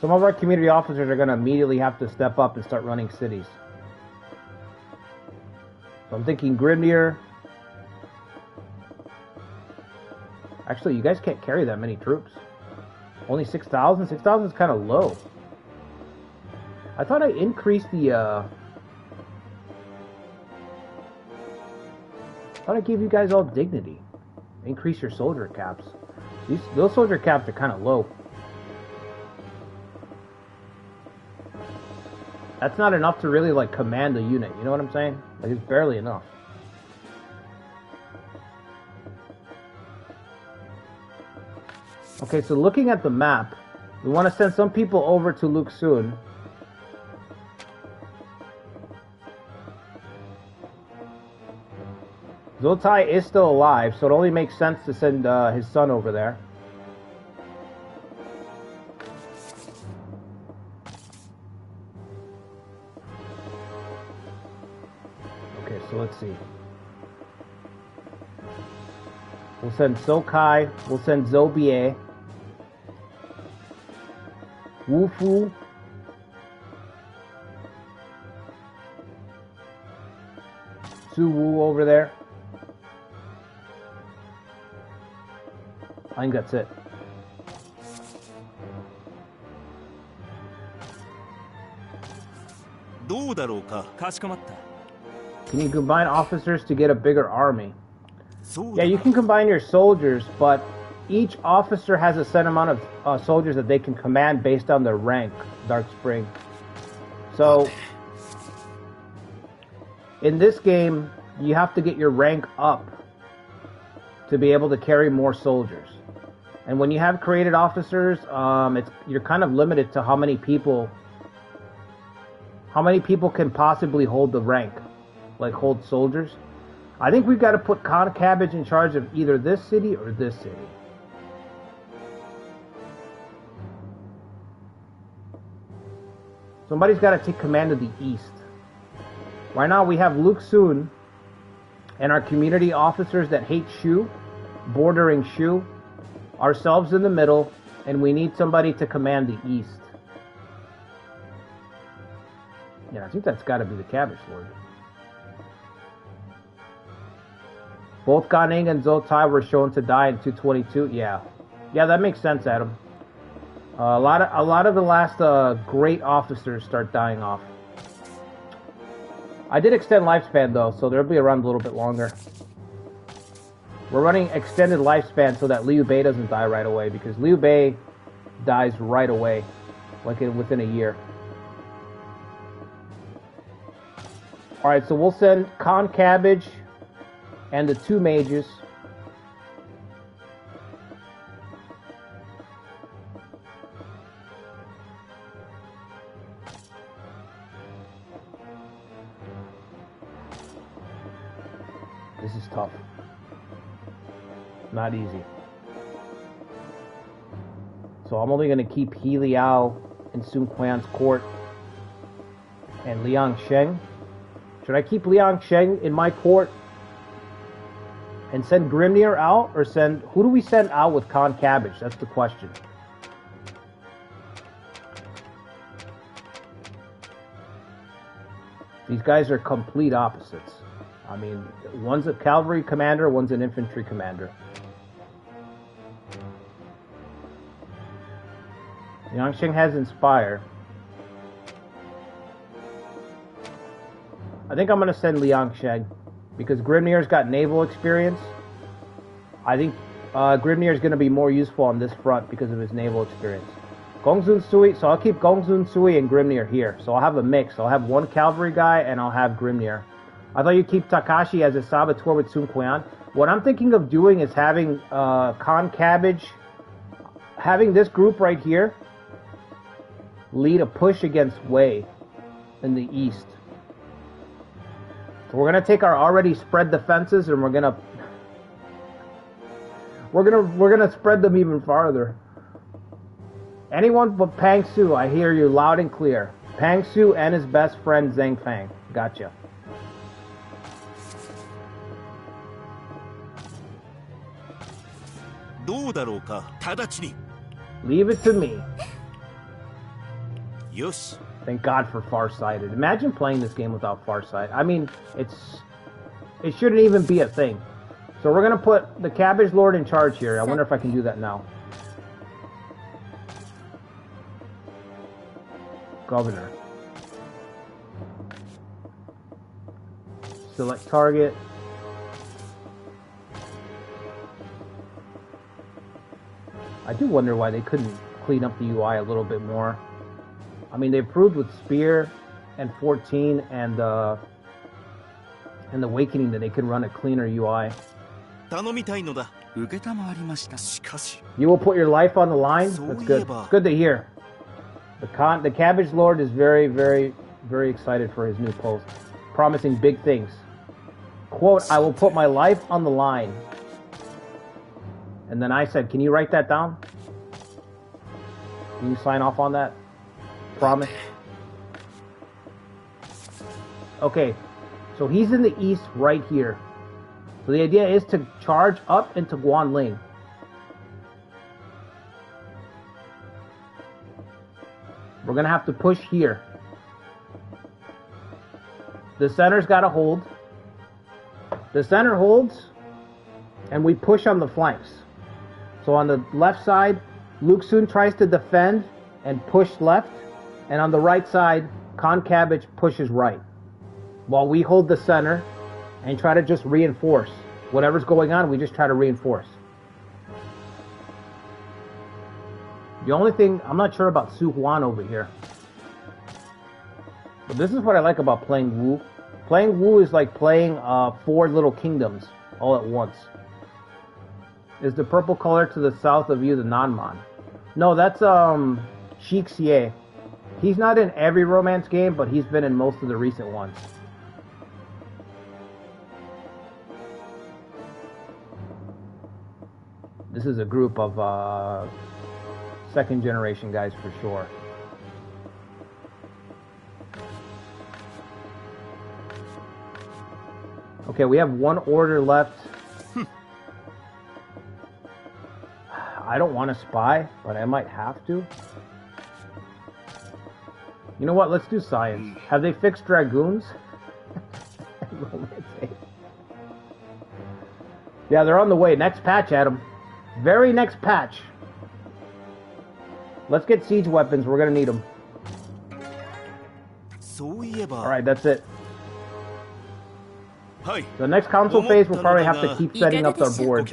Some of our community officers are going to immediately have to step up and start running cities. So I'm thinking Grimnir. Actually, you guys can't carry that many troops. Only 6,000? 6,000 is kind of low. I thought I increased the... I thought I gave you guys all dignity. Increase your soldier caps. Those soldier caps are kind of low. That's not enough to really, like, command a unit. You know what I'm saying? Like, it's barely enough. Okay, so looking at the map, we want to send some people over to Luxun. Zoltai is still alive, so it only makes sense to send his son over there. Okay, so let's see. We'll send Sokai, we'll send Zobie, Wufu, Suwu over there. I think that's it. Can you combine officers to get a bigger army? Yeah, you can combine your soldiers, but each officer has a set amount of soldiers that they can command based on their rank, Dark Spring. So, in this game, you have to get your rank up to be able to carry more soldiers. And when you have created officers, you're kind of limited to how many people can possibly hold the rank, like hold soldiers. I think we've got to put Khan Cabbage in charge of either this city or this city. Somebody's got to take command of the east. Right now we have Luxun and our community officers that hate Shu, bordering Shu, ourselves in the middle, and we need somebody to command the east. Yeah, I think that's got to be the Cabbage Lord. Both Ganing and Zoltai were shown to die in 222. Yeah, that makes sense, Adam. A lot of the last great officers start dying off. I did extend lifespan though, so they'll be around a little bit longer. We're running extended lifespan so that Liu Bei doesn't die right away, because Liu Bei dies right away, like within a year. Alright, so we'll send Khan Cabbage and the 2 mages. This is tough. Not easy. So I'm only going to keep He Liao in Sun Quan's court and Liang Sheng. Should I keep Liang Sheng in my court and send Grimnir out, or send... Who do we send out with Con Cabbage? That's the question. These guys are complete opposites. I mean, one's a cavalry commander, one's an infantry commander. Yangsheng has Inspire. I think I'm going to send Liang Sheng because Grimnir's got naval experience. I think Grimnir is going to be more useful on this front because of his naval experience. Gongsun Sui, so I'll keep Gongsun Sui and Grimnir here. So I'll have a mix. I'll have one cavalry guy and I'll have Grimnir. I thought you'd keep Takashi as a saboteur with Sun Quan. What I'm thinking of doing is having Con Cabbage, having this group right here lead a push against Wei in the east. So we're gonna take our already spread defenses and we're gonna spread them even farther. Anyone but Pang Su, I hear you loud and clear. Pang Su and his best friend Zhang Fang. Gotcha. Leave it to me. Yes. Thank God for Farsighted. Imagine playing this game without Farsight. I mean, it shouldn't even be a thing. So we're gonna put the Cabbage Lord in charge here. I wonder if I can do that now. Governor. Select target. I do wonder why they couldn't clean up the UI a little bit more. I mean, they proved with Spear and 14 and the Awakening that they could run a cleaner UI. You will put your life on the line? That's good. It's good to hear. The Cabbage Lord is very, very, very excited for his new post. Promising big things. Quote, I will put my life on the line. And then I said, can you write that down? Can you sign off on that? Promise? Okay, so he's in the east right here. So the idea is to charge up into Guanling. We're going to have to push here. The center's got to hold. The center holds, and we push on the flanks. So on the left side, Luxun tries to defend and push left. And on the right side, Con Cabbage pushes right. While we hold the center and try to just reinforce. Whatever's going on, we just try to reinforce. The only thing, I'm not sure about Su Huan over here. But this is what I like about playing Wu. Playing Wu is like playing 4 little kingdoms all at once. Is the purple color to the south of you the Nanman? No, that's Sheik Xie. He's not in every romance game, but he's been in most of the recent ones. This is a group of second generation guys for sure. Okay, we have one order left. I don't want to spy, but I might have to. You know what? Let's do science. Have they fixed dragoons? Yeah, they're on the way. Next patch, Adam. Very next patch. Let's get siege weapons. We're going to need them. Alright, that's it. The next console phase, we'll probably have to keep setting up our board.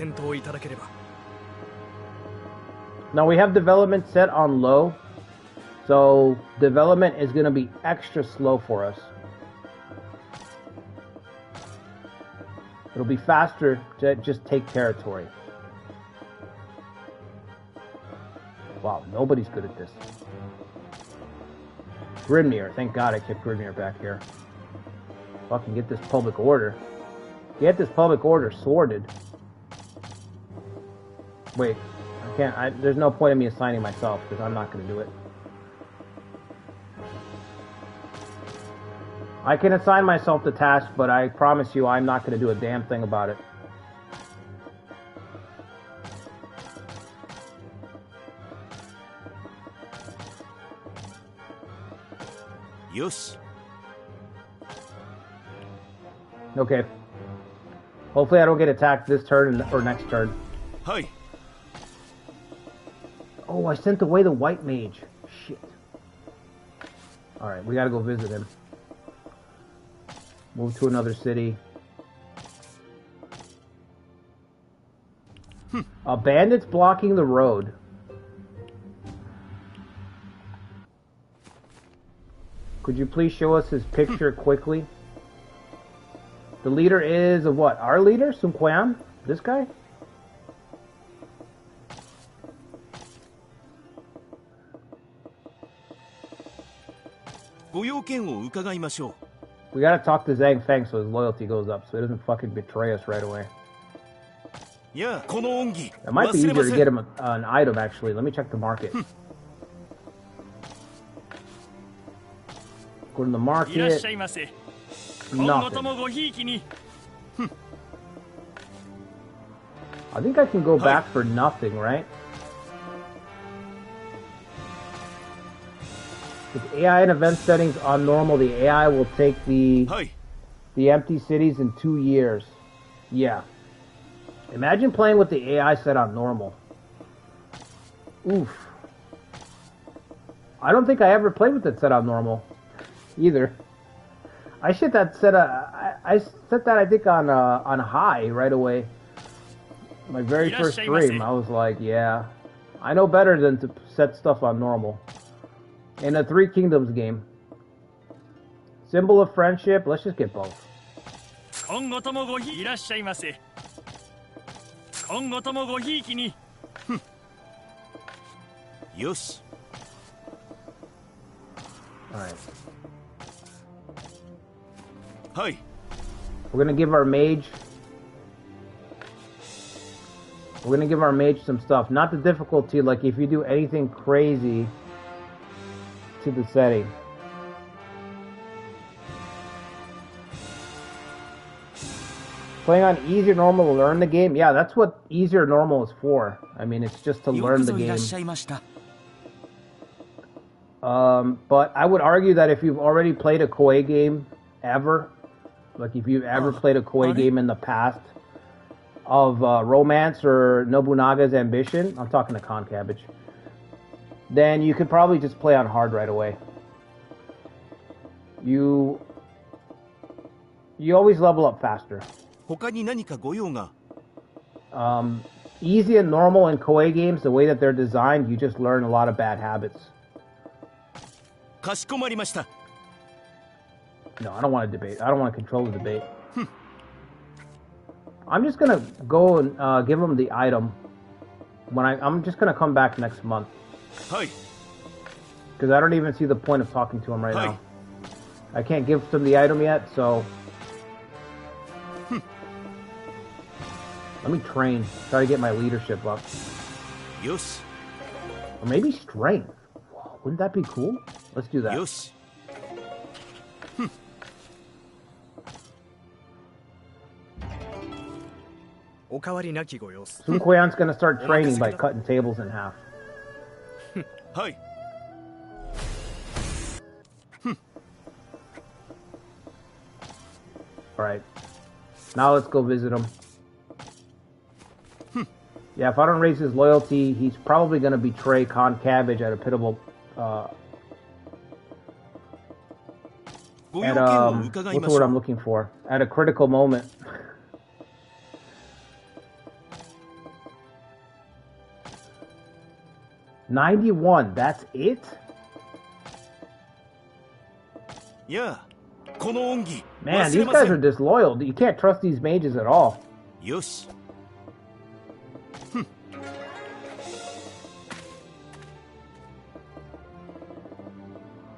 Now, we have development set on low. So, development is going to be extra slow for us. It'll be faster to just take territory. Wow, nobody's good at this. Grimnir. Thank God I kept Grimnir back here. Fucking get this public order. Get this public order sorted. Wait, can't. There's no point in me assigning myself because I'm not going to do it. I can assign myself the task, but I promise you I'm not going to do a damn thing about it. Yes. Okay. Hopefully I don't get attacked this turn or next turn. Hi. Oh, I sent away the white mage. Shit. Alright, we gotta go visit him. Move to another city. Bandits blocking the road. Could you please show us his picture quickly? The leader is of what? Our leader? Sun Quan? This guy? We gotta talk to Zhang Feng so his loyalty goes up, so he doesn't fucking betray us right away. Yeah, it might be easier to get him an item, actually. Let me check the market. Go to the market. Nothing. I think I can go back for nothing, right? With AI and event settings on normal, the AI will take the empty cities in 2 years. Yeah. Imagine playing with the AI set on normal. Oof. I don't think I ever played with it set on normal either. I set that I set that I think on high right away. My very first stream, I was like, yeah, I know better than to set stuff on normal. In a Three Kingdoms game. Symbol of friendship, let's just get both. Yes. Alright. Hi. We're gonna give our mage some stuff. Not the difficulty, like if you do anything crazy to the setting. Playing on easy or normal to learn the game. Yeah, that's what easy or normal is for. I mean, it's just to learn the game. But I would argue that if you've already played a Koei game ever, like if you've ever played a Koei game in the past of Romance or Nobunaga's Ambition, I'm talking to Con Cabbage, then you could probably just play on hard right away. You always level up faster. Easy and normal in Koei games, the way that they're designed, you just learn a lot of bad habits. No, I don't want to debate. I don't want to control the debate. I'm just gonna go and give him the item when I'm just gonna come back next month. Because I don't even see the point of talking to him right now. I can't give him the item yet, so let me train. Try to get my leadership up. Yes. Or maybe strength. Whoa, wouldn't that be cool? Let's do that. Yes. Sun Quan's gonna start training by cutting tables in half. Hi. Alright. Now let's go visit him. Yeah, if I don't raise his loyalty, he's probably gonna betray Con Cabbage at a pitiable what's the word I'm looking for? At a critical moment. $91, that's it? Yeah. Man, these guys are disloyal. You can't trust these mages at all. Yes.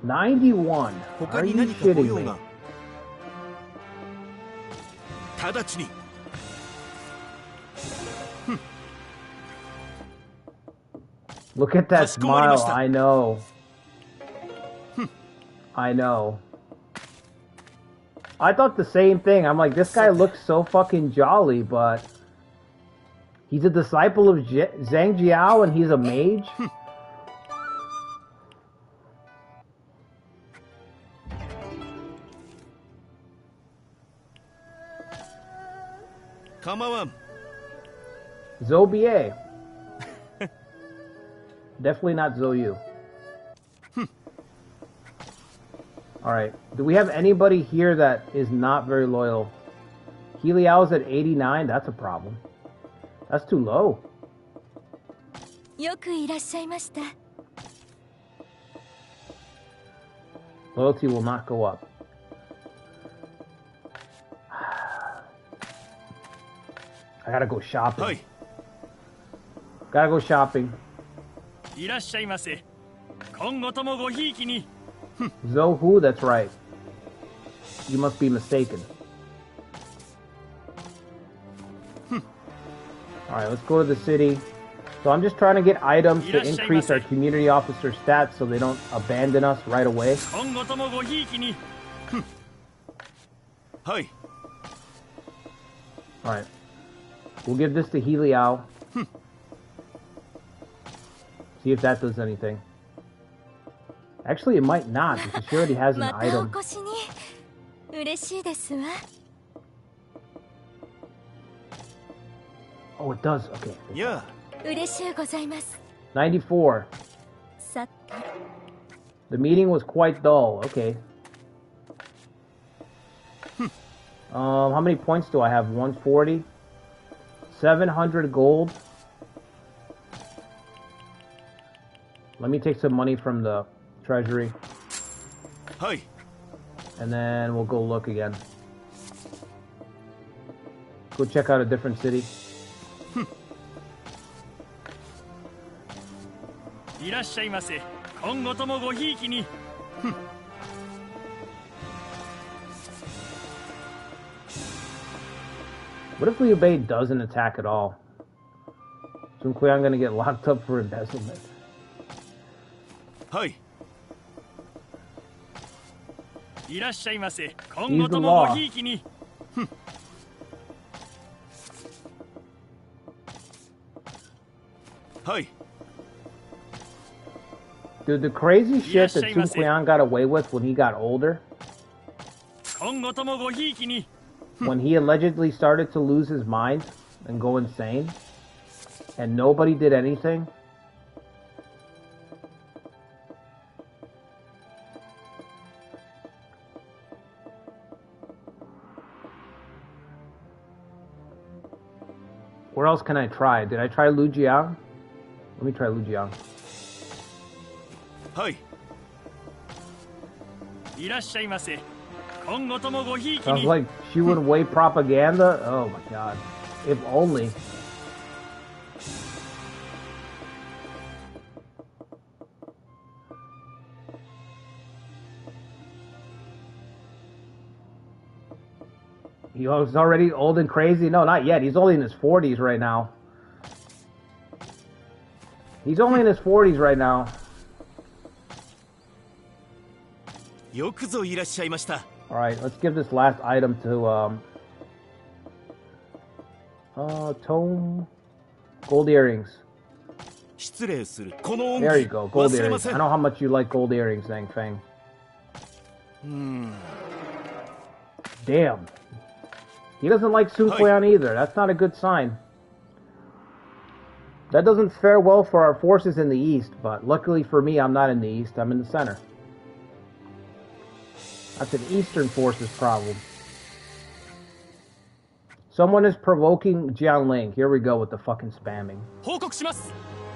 91. Are you kidding me? Look at that smile. I know. I know. I thought the same thing. I'm like, this guy looks so fucking jolly, but he's a disciple of Zhang Jiao and he's a mage? Come on. Zobie. Definitely not Zoyu. Alright. Do we have anybody here that is not very loyal? Heliao's at 89? That's a problem. That's too low. Loyalty will not go up. I gotta go shopping. Hey. Gotta go shopping. Zohu, that's right. You must be mistaken. Alright, let's go to the city. So I'm just trying to get items to increase our community officer stats so they don't abandon us right away. Alright. We'll give this to Heliao. See if that does anything. Actually, it might not, because she already has an item. Oh, it does. Okay. Yeah. 94. The meeting was quite dull. Okay. How many points do I have? 140. 700 gold. Let me take some money from the treasury. Hi. And then we'll go look again. Go check out a different city. What if Liu Bei doesn't attack at all? Sun Kuiang gonna get locked up for embezzlement. Hi. He's the law. Hi. Dude, the crazy shit that Sun Kuiang got away with when he got older, when he allegedly started to lose his mind and go insane, and nobody did anything. Where else can I try? Did I try Lu Jiang? Let me try Lu Jiang. Hi. Sounds like Shu Wei propaganda. Oh my god. If only. He's already old and crazy? No, not yet. He's only in his 40s right now. He's only in his 40s right now. Alright, let's give this last item to, Tome. Gold earrings. There you go, gold earrings. I know how much you like gold earrings, Zhang Feng. Damn. He doesn't like Sun Kuiang either. That's not a good sign. That doesn't fare well for our forces in the east, but luckily for me, I'm not in the east. I'm in the center. That's an Eastern Forces problem. Someone is provoking Jiangling. Here we go with the fucking spamming.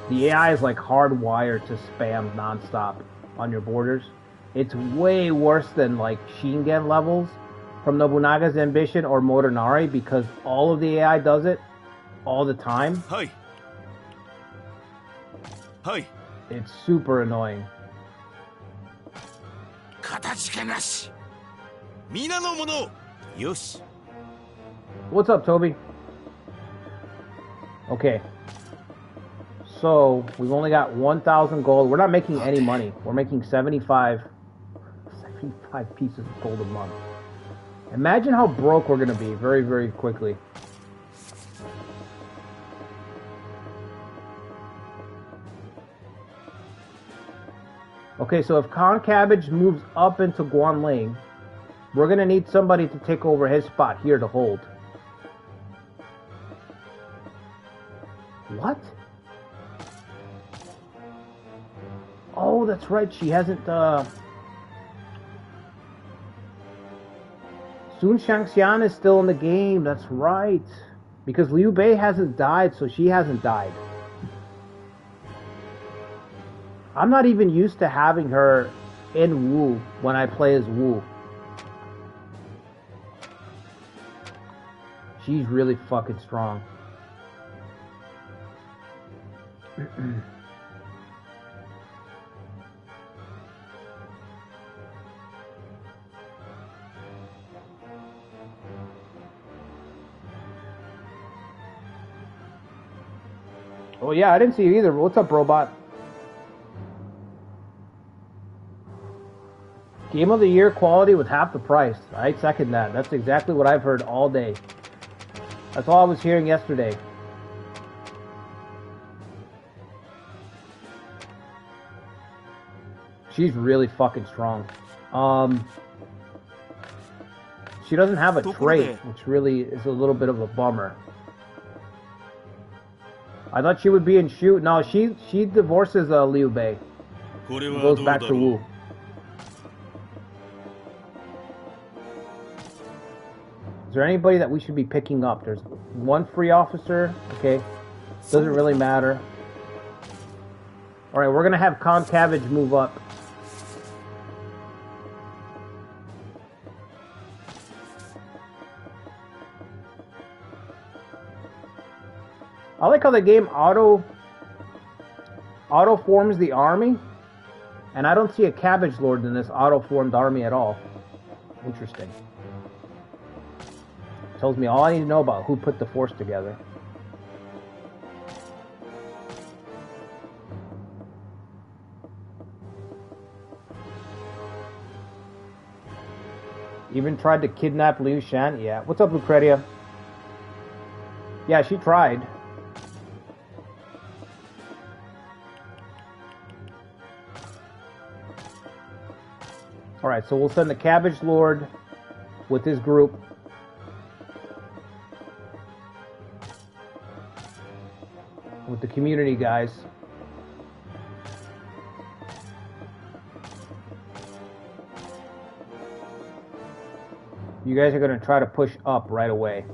The AI is like hardwired to spam nonstop on your borders. It's way worse than like Shingen levels from Nobunaga's Ambition or Motonari because all of the AI does it all the time. Hi. Hi. It's super annoying. What's up, Toby? Okay. So, we've only got 1,000 gold. We're not making any money. We're making 75 pieces of gold a month. Imagine how broke we're going to be very, very quickly. Okay, so if Con Cabbage moves up into Guanling, we're going to need somebody to take over his spot here to hold. What? Oh, that's right. She hasn't, Sun Shangxian is still in the game. That's right. Because Liu Bei hasn't died, so she hasn't died. I'm not even used to having her in Wu when I play as Wu. She's really fucking strong. Oh yeah, I didn't see you either. What's up, robot? Game of the year quality with half the price. I second that. That's exactly what I've heard all day. That's all I was hearing yesterday. She's really fucking strong. She doesn't have a trait, which really is a little bit of a bummer. I thought she would be in Shu. No, she divorces Liu Bei. Goes back to Wu. Is there anybody that we should be picking up? There's one free officer. Okay. Doesn't really matter. Alright, we're going to have Con Cabbage move up. I like how the game auto forms the army, and I don't see a Cabbage Lord in this auto formed army at all. Interesting. Tells me all I need to know about who put the force together. Even tried to kidnap Liu Shan? Yeah. What's up, Lucretia? Yeah, she tried. Alright, so we'll send the Cabbage Lord with his group. With the community guys. You guys are going to try to push up right away.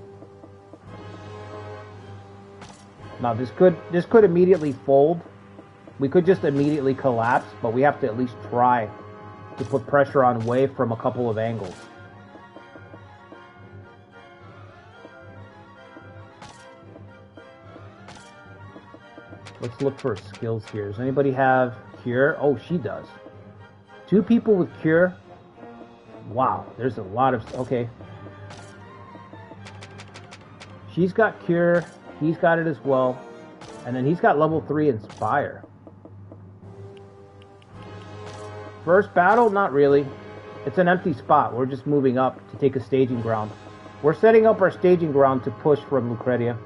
Now this could immediately fold. We could just immediately collapse, but we have to at least try to put pressure on Wei from a couple of angles. Let's look for skills here. Does anybody have Cure? Oh, she does. 2 people with Cure. Wow, there's a lot of... Okay. She's got Cure. He's got it as well. And then he's got level 3 Inspire. First battle? Not really. It's an empty spot. We're just moving up to take a staging ground. We're setting up our staging ground to push from Lucretia.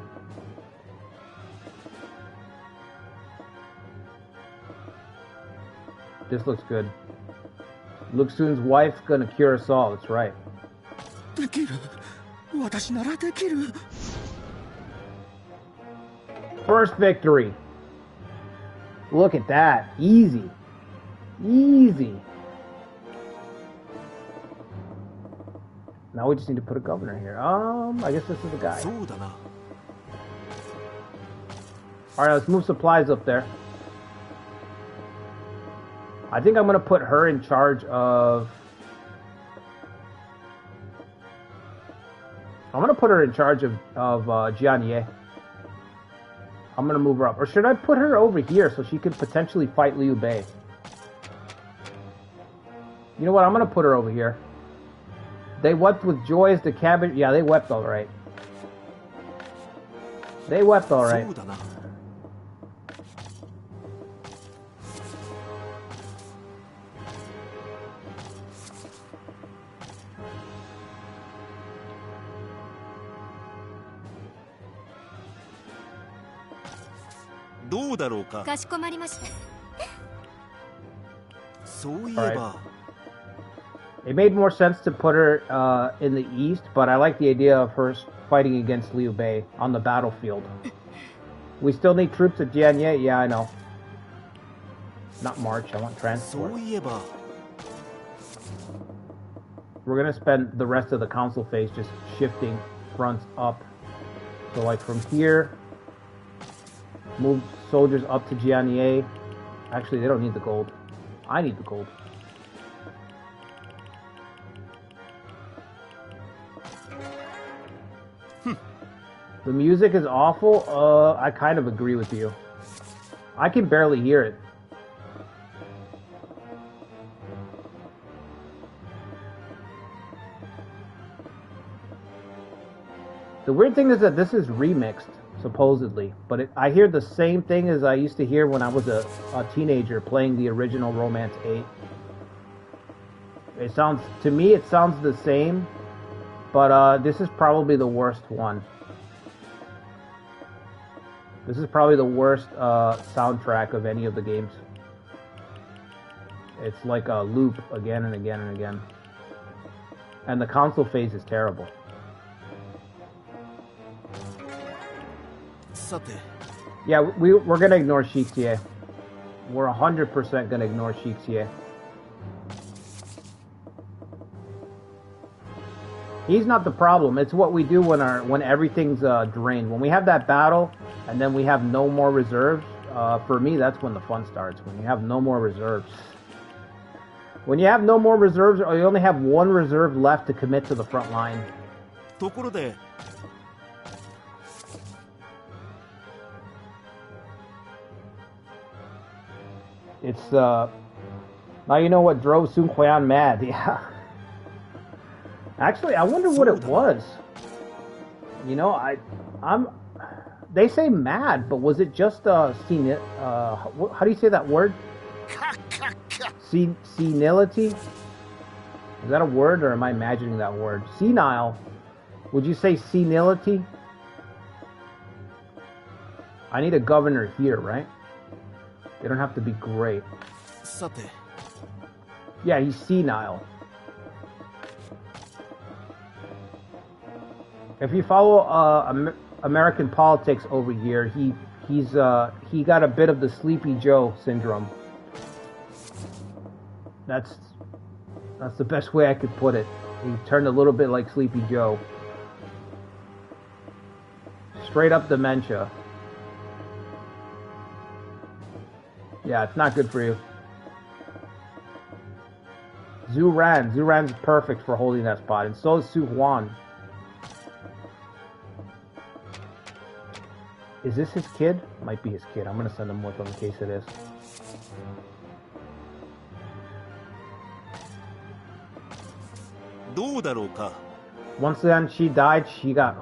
This looks good. Luke Soon's wife's gonna cure us all, that's right. First victory. Look at that. Easy. Easy. Now we just need to put a governor here. I guess this is the guy. Alright, let's move supplies up there. I think I'm going to put her in charge of... I'm going to put her in charge of Jianye. I'm going to move her up. Or should I put her over here so she could potentially fight Liu Bei? You know what? I'm going to put her over here. They wept with joy as the cabbage... Yeah, they wept alright. They wept alright. どうだろうか。かしこまりました。そういえば。It made more sense to put her in the east, but I like the idea of her fighting against Liu Bei on the battlefield. We still need troops at Jianye? Yeah, I know. Not march, I want transport. そういえば。We're gonna spend the rest of the council phase just shifting fronts up. So like from here, move soldiers up to Jianye. Actually, they don't need the gold. I need the gold. The music is awful. I kind of agree with you. I can barely hear it. The weird thing is that this is remixed, supposedly, but I hear the same thing as I used to hear when I was a teenager playing the original Romance 8. It sounds, to me, it sounds the same, but this is probably the worst one. This is probably the worst soundtrack of any of the games. It's like a loop again and again and again. And the console phase is terrible. Yeah, we're gonna ignore Shixie. We're 100% gonna ignore Shixie. He's not the problem. It's what we do when everything's drained. When we have that battle and then we have no more reserves. For me, that's when the fun starts. When you have no more reserves. When you have no more reserves, or you only have one reserve left to commit to the front line. It's now you know what drove Sun Quan mad. Yeah. Actually, I wonder what it was. You know, I'm. They say mad, but was it just how do you say that word? Senility? Is that a word, or am I imagining that word? Senile. Would you say senility? I need a governor here, right? They don't have to be great. Yeah, he's senile. If you follow American politics over here, he got a bit of the Sleepy Joe syndrome. That's the best way I could put it. He turned a little bit like Sleepy Joe. Straight up dementia. Yeah, it's not good for you. Zuran's perfect for holding that spot, and so is Su Huan. Is this his kid? Might be his kid. I'm gonna send him with him in case it is. Once then she died, she got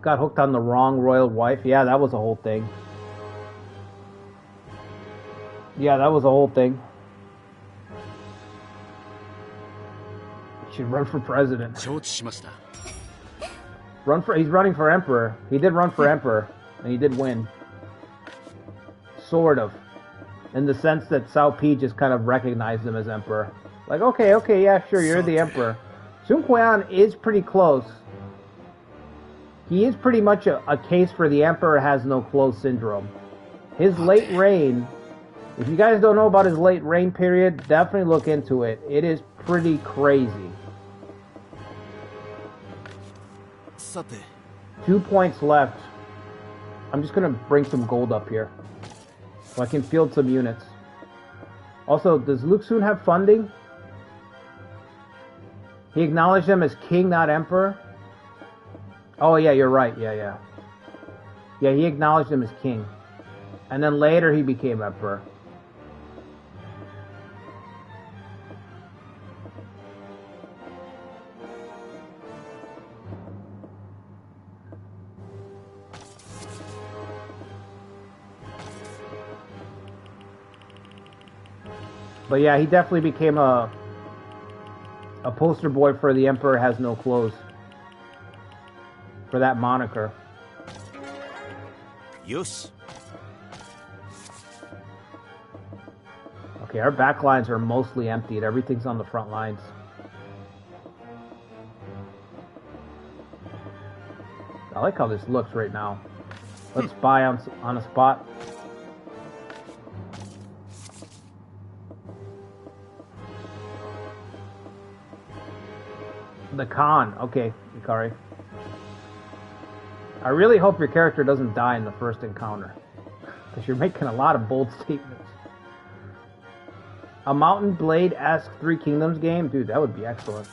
hooked on the wrong royal wife. Yeah, that was a whole thing. Yeah, that was a whole thing. Should run for president. He's running for emperor. He did run for emperor, and he did win. Sort of. In the sense that Cao Pi just kind of recognized him as emperor. Like, okay, yeah, sure, you're the emperor. Sun Quan is pretty close. He is pretty much a case for the emperor has no clothes syndrome. His late reign, if you guys don't know about his late reign period, definitely look into it. It is pretty crazy. 2 points left. I'm just gonna bring some gold up here, so I can field some units. Also, does Luxun have funding? He acknowledged him as king, not emperor? Oh yeah, you're right, yeah. Yeah, he acknowledged him as king. And then later he became emperor. But yeah, he definitely became a poster boy for the Emperor Has No Clothes. For that moniker. Yes. Okay, our back lines are mostly emptied. Everything's on the front lines. I like how this looks right now. Let's spy on a spot. The Khan. Okay, Ikari. I really hope your character doesn't die in the first encounter, because you're making a lot of bold statements. A Mountain Blade-esque Three Kingdoms game? Dude, that would be excellent.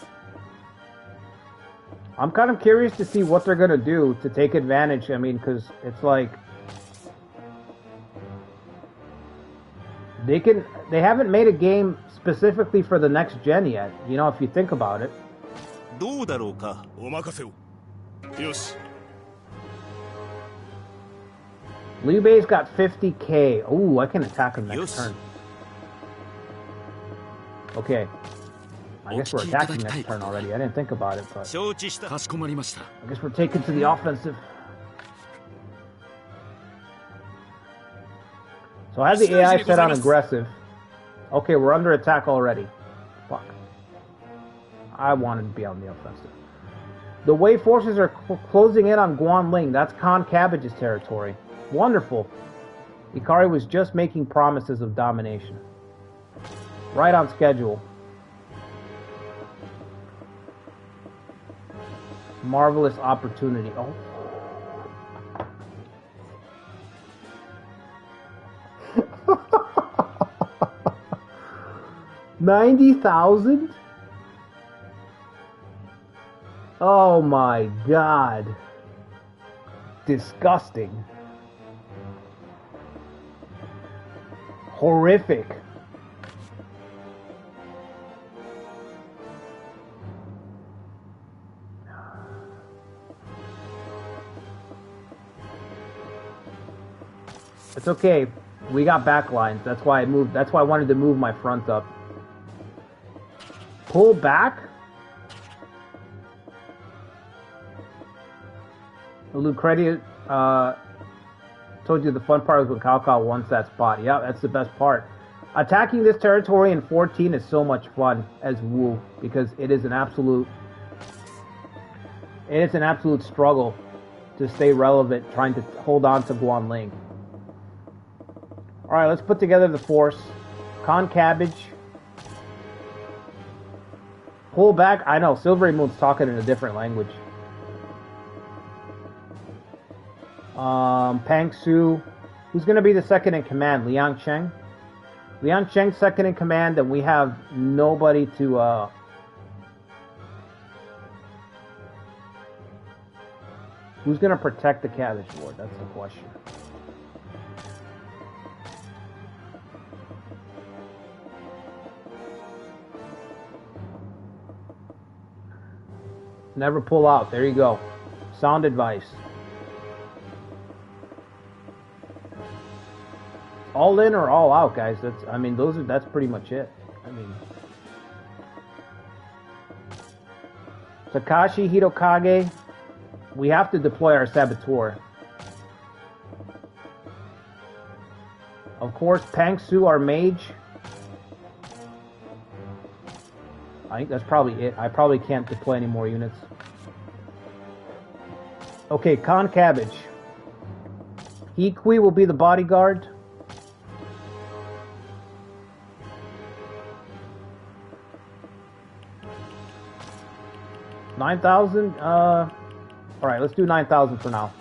I'm kind of curious to see what they're going to do to take advantage. I mean, because it's like... They haven't made a game specifically for the next gen yet, you know, if you think about it. どうだろうか。お任せを。よし。Liu Bei's got 50k. Ooh, I can attack him next turn. Okay. I guess we're attacking next turn already. I didn't think about it, but... I guess we're taking to the offensive. So I have the AI set on aggressive. Okay, we're under attack already. Fuck. I wanted to be on the offensive. The Wei forces are closing in on Guanling. That's Khan Cabbage's territory. Wonderful. Ikari was just making promises of domination. Right on schedule. Marvelous opportunity. Oh. $90,000? Oh my god. Disgusting. Horrific. It's okay. We got backlines. That's why I moved. That's why I wanted to move my front up. Pull back? Lucretia told you the fun part was when Cao Cao wants that spot. Yeah, that's the best part. Attacking this territory in 14 is so much fun as Wu, because it is an absolute struggle to stay relevant trying to hold on to Guanling. Alright, let's put together the force. Khan Cabbage. Pull back. I know, Silvery Moon's talking in a different language. Pang Su. Who's going to be the second in command? Liang Cheng? Liang Cheng's second in command, and we have nobody to... Who's going to protect the Cabbage Lord? That's the question. Never pull out. There you go. Sound advice. All in or all out, guys. That's pretty much it. I mean, Takashi Hitokage. We have to deploy our Saboteur. Of course, Pang Su, our mage. I think that's probably it. I probably can't deploy any more units. Okay, Khan Cabbage. Hikui will be the bodyguard. $9,000? Alright, let's do 9,000 for now.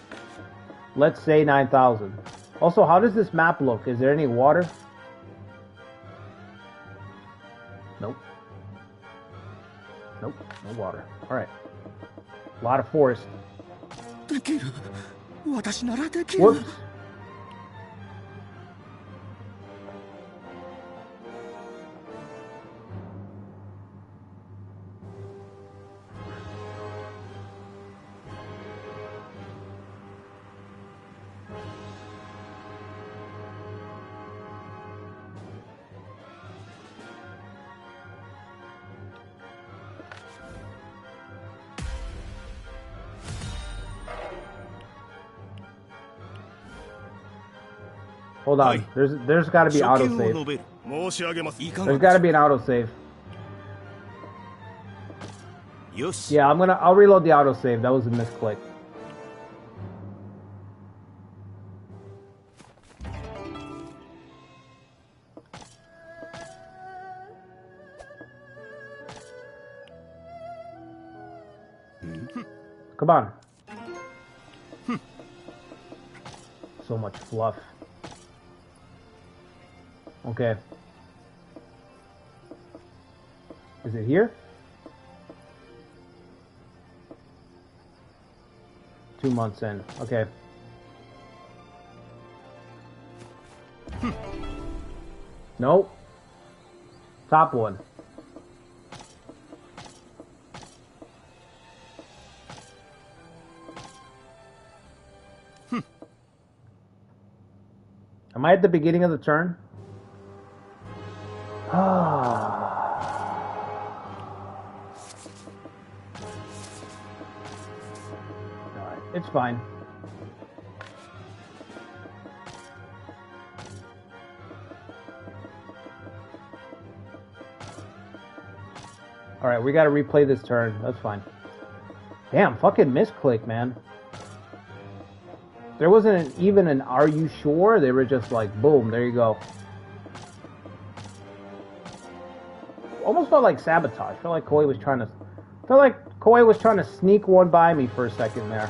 Let's say 9,000. Also, how does this map look? Is there any water? Nope. Nope, no water. Alright. A lot of forest. Whoops. Hold on. There's got to be autosave. 申し上げます。 There's got to be an autosave. よし。 Yeah, I'll reload the autosave. That was a misclick. Come on. So much fluff. Okay. Is it here? 2 months in. Okay. Nope. Top one. Am I at the beginning of the turn? Alright, it's fine. Alright, we gotta replay this turn. That's fine. Damn, fucking misclick, man. There wasn't even an "are you sure?" They were just like, boom, there you go. Almost felt like sabotage. Felt like Koei was trying to sneak one by me for a second there.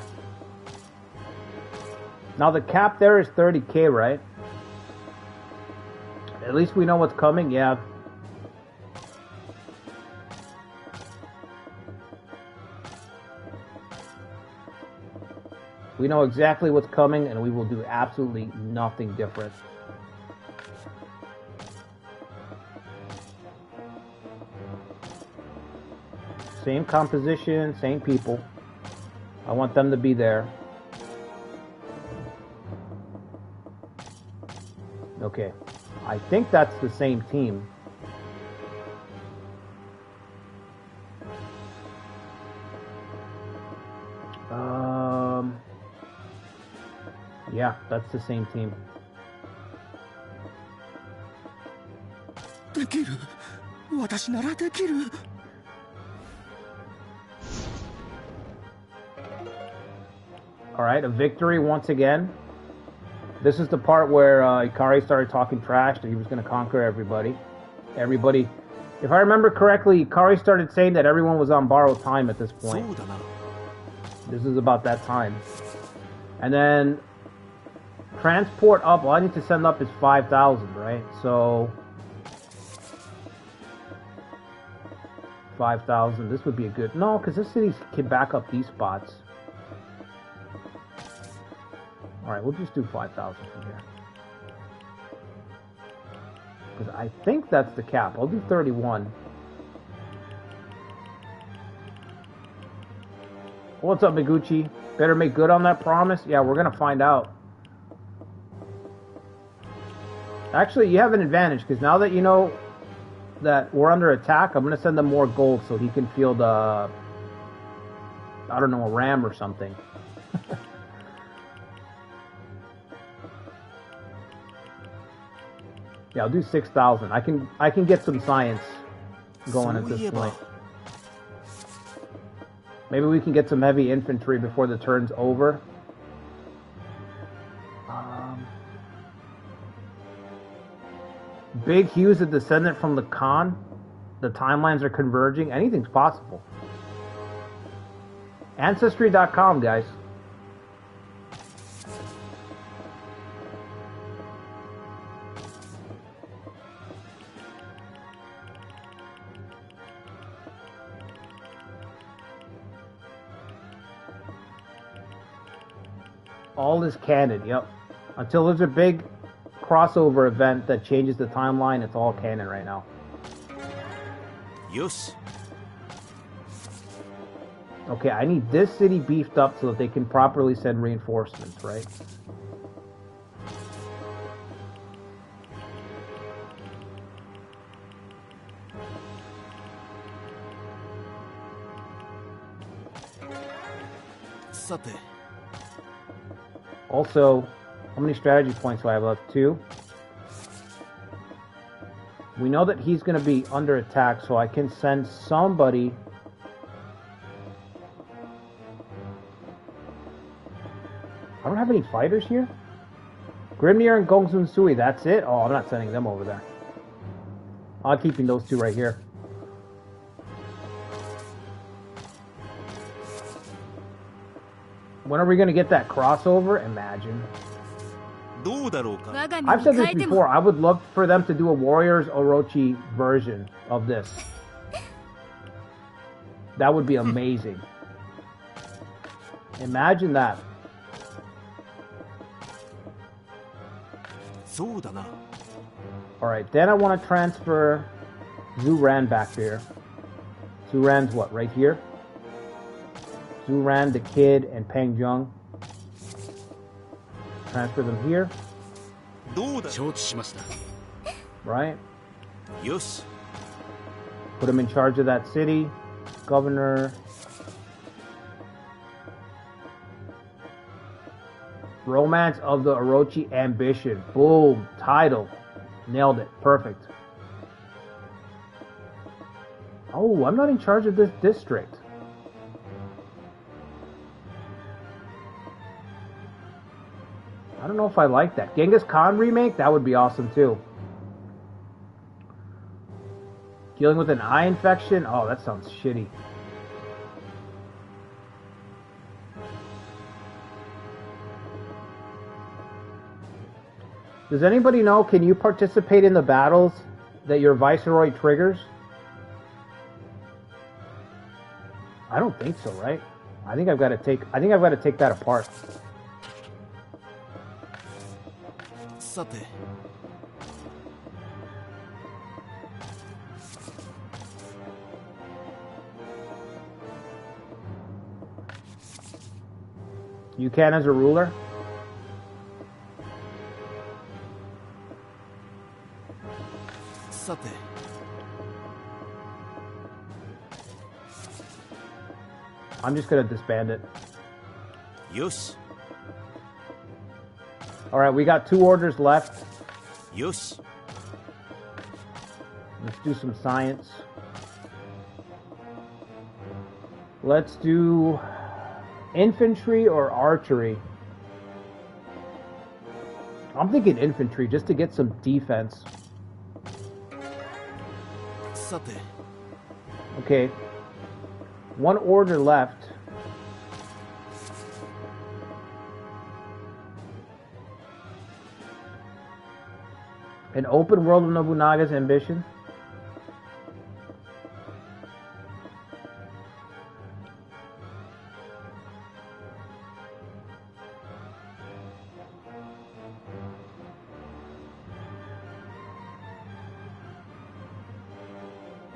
Now the cap there is 30k, right? At least we know what's coming, yeah. We know exactly what's coming, and we will do absolutely nothing different. Same composition, same people. I want them to be there. Okay. I think that's the same team. Yeah, that's the same team. Alright, a victory once again. This is the part where Ikari started talking trash that he was going to conquer everybody. If I remember correctly, Ikari started saying that everyone was on borrowed time at this point. This is about that time. And then transport up, all I need to send up is 5,000, right? So 5,000, this would be a good... No, because this city can back up these spots. Alright, we'll just do 5,000 from here. Because I think that's the cap. I'll do 31. What's up, Miguchi? Better make good on that promise? Yeah, we're going to find out. Actually, you have an advantage, because now that you know that we're under attack, I'm going to send them more gold so he can field I don't know, a ram or something. Yeah, I'll do 6,000. I can get some science going at this point. Maybe we can get some heavy infantry before the turn's over. Big Hugh's a descendant from the Khan. The timelines are converging. Anything's possible. Ancestry.com, guys. All is canon, yep. Until there's a big crossover event that changes the timeline, it's all canon right now. Yes. Okay, I need this city beefed up so that they can properly send reinforcements, right? Also, how many strategy points do I have left? 2? We know that he's going to be under attack, so I can send somebody. I don't have any fighters here. Grimnir and Gongsun Sui, that's it? Oh, I'm not sending them over there. I'm keeping those two right here. When are we going to get that crossover? Imagine. I've said this before. I would love for them to do a Warriors Orochi version of this. That would be amazing. Imagine that. Alright, then I want to transfer Zuran back here. Zuran's what, right here? Zuran, the kid, and Peng Zheng. Transfer them here. Right? Put him in charge of that city. Governor. Romance of the Orochi Ambition. Boom. Title. Nailed it. Perfect. Oh, I'm not in charge of this district. I don't know if I like that. Genghis Khan remake? That would be awesome too. Dealing with an eye infection? Oh, that sounds shitty. Does anybody know, can you participate in the battles that your Viceroy triggers? I don't think so, right? I think I've got to take that apart. You can as a ruler? I'm just going to disband it. Yosh. Alright, we got 2 orders left. Yosh. Let's do some science. Let's do infantry or archery. I'm thinking infantry just to get some defense. Okay. 1 order left. An open world of Nobunaga's ambition.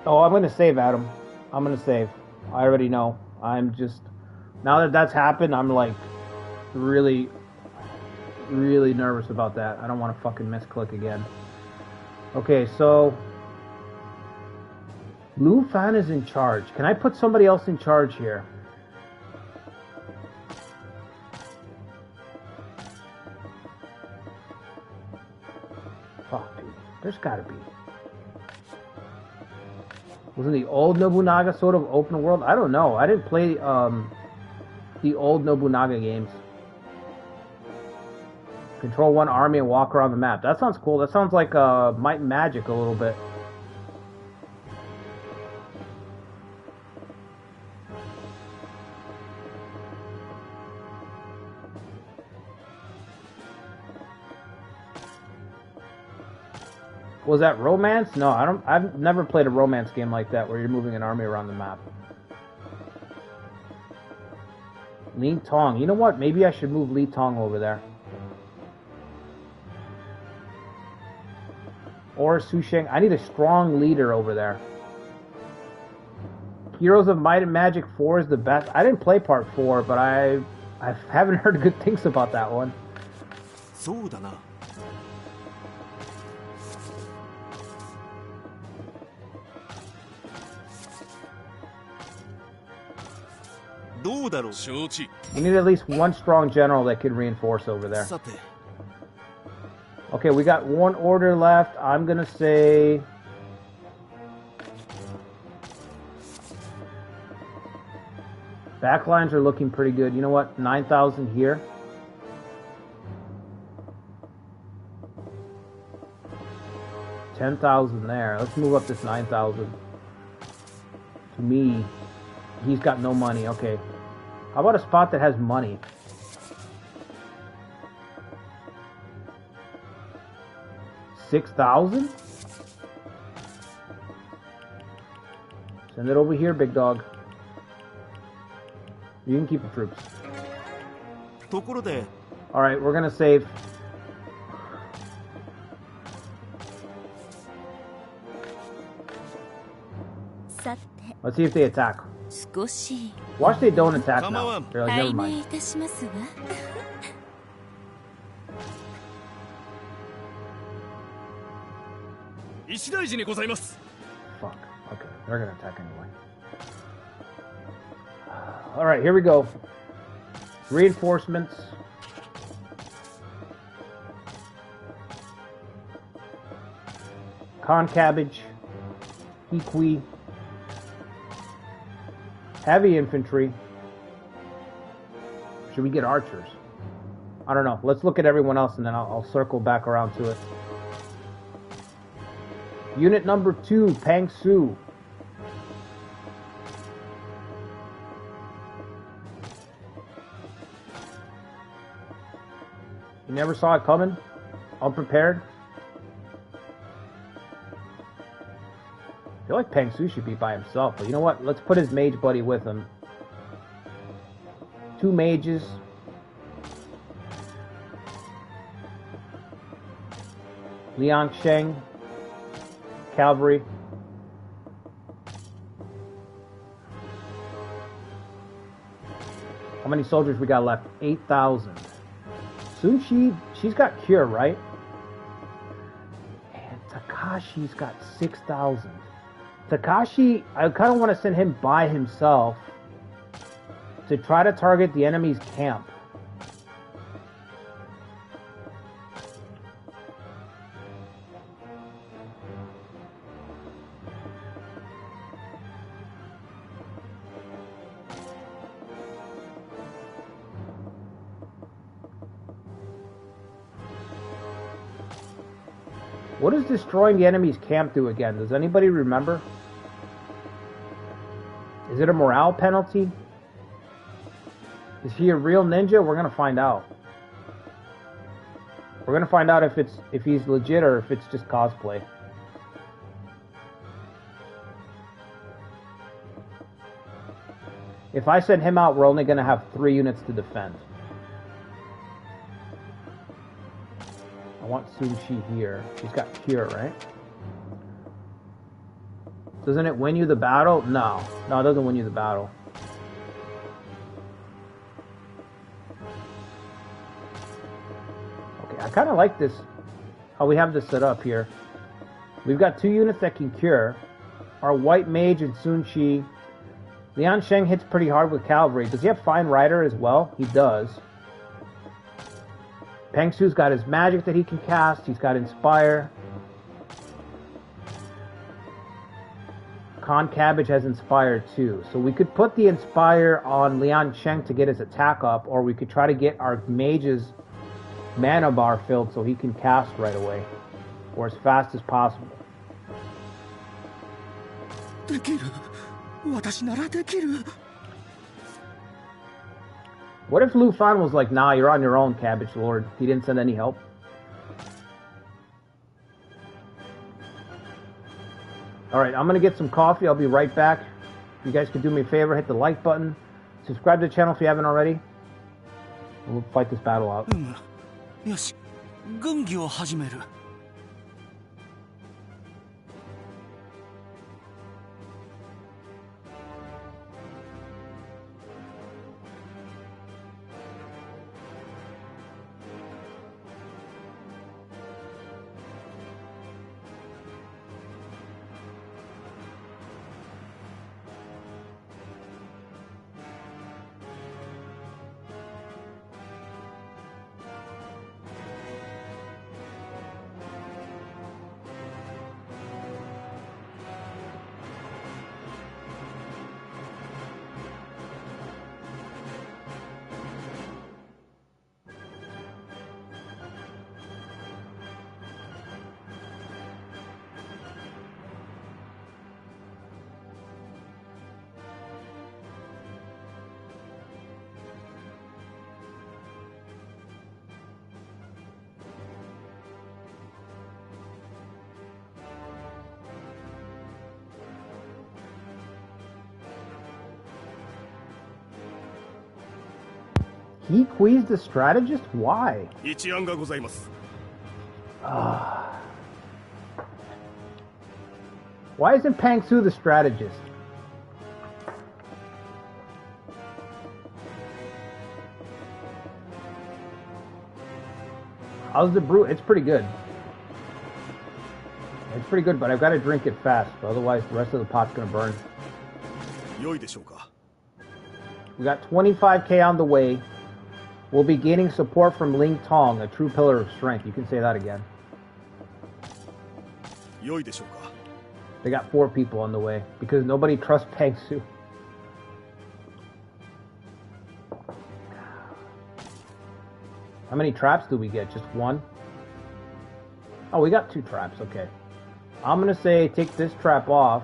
Oh, I'm going to save, Adam. I'm going to save. I already know. I'm just... Now that that's happened, I'm like really nervous about that. I don't want to fucking misclick again. Okay, so... Lu Fan is in charge. Can I put somebody else in charge here? Fuck, dude. There's gotta be. Wasn't the old Nobunaga sort of open world? I don't know. I didn't play the old Nobunaga games. Control 1 army and walk around the map. That sounds cool. That sounds like Might and Magic a little bit. Was that romance? No, I've never played a romance game like that where you're moving an army around the map. Li Tong. You know what? Maybe I should move Li Tong over there. Or Su Sheng. I need a strong leader over there. Heroes of Might and Magic 4 is the best. I didn't play part 4, but I haven't heard good things about that one. We need at least 1 strong general that can reinforce over there. Okay, we got 1 order left. I'm gonna say Back lines are looking pretty good. You know what? 9,000 here. $10,000 there. Let's move up this 9,000. To me, he's got no money. Okay. How about a spot that has money? $6,000? Send it over here, big dog. You can keep the troops. Alright, we're gonna save. Let's see if they attack. Watch they don't attack now. They're like, never mind. Fuck. Okay, they're gonna attack anyway. Alright, here we go. Reinforcements. Con cabbage. Hikui. Heavy infantry. Should we get archers? I don't know. Let's look at everyone else and then I'll circle back around to it. Unit number 2, Pang Su. You never saw it coming? Unprepared? I feel like Pang Su should be by himself, but you know what? Let's put his mage buddy with him. 2 mages. Liang Sheng. Cavalry. How many soldiers we got left? 8,000. Sun Shi, she's got cure, right? And Takashi's got 6,000. Takashi, I kind of want to send him by himself to try to target the enemy's camp. What does destroying the enemy's camp do again? Does anybody remember? Is it a morale penalty? Is he a real ninja? We're gonna find out. We're gonna find out if he's legit or if it's just cosplay. If I send him out, we're only gonna have 3 units to defend. I want Sun Shi here. She's got cure, right? Doesn't it win you the battle? No. No, it doesn't win you the battle. Okay, I kind of like this, how we have this set up here. We've got 2 units that can cure. Our white mage and Sun Shi. Liang Sheng hits pretty hard with cavalry. Does he have Fine Rider as well? He does. Pang Su's got his magic that he can cast. He's got Inspire. Con Cabbage has Inspire too. So we could put the Inspire on Liang Sheng to get his attack up, or we could try to get our mage's mana bar filled so he can cast right away, or as fast as possible. What if Lu Fan was like, nah, you're on your own, Cabbage Lord. He didn't send any help. Alright, I'm gonna get some coffee. I'll be right back. If you guys could do me a favor, hit the like button. Subscribe to the channel if you haven't already. And we'll fight this battle out. よし、軍議を始める。He Queez the strategist? Why? 一案がございます。Why isn't Pangsu the strategist? How's the brew? It's pretty good. It's pretty good, but I've got to drink it fast, otherwise the rest of the pot's gonna burn. 良いでしょうか。 We got 25k on the way. We'll be gaining support from Ling Tong, a true pillar of strength. You can say that again. 良いでしょうか。 They got 4 people on the way because nobody trusts Pangsu. How many traps do we get? Just 1? Oh, we got 2 traps. Okay. I'm gonna say take this trap off.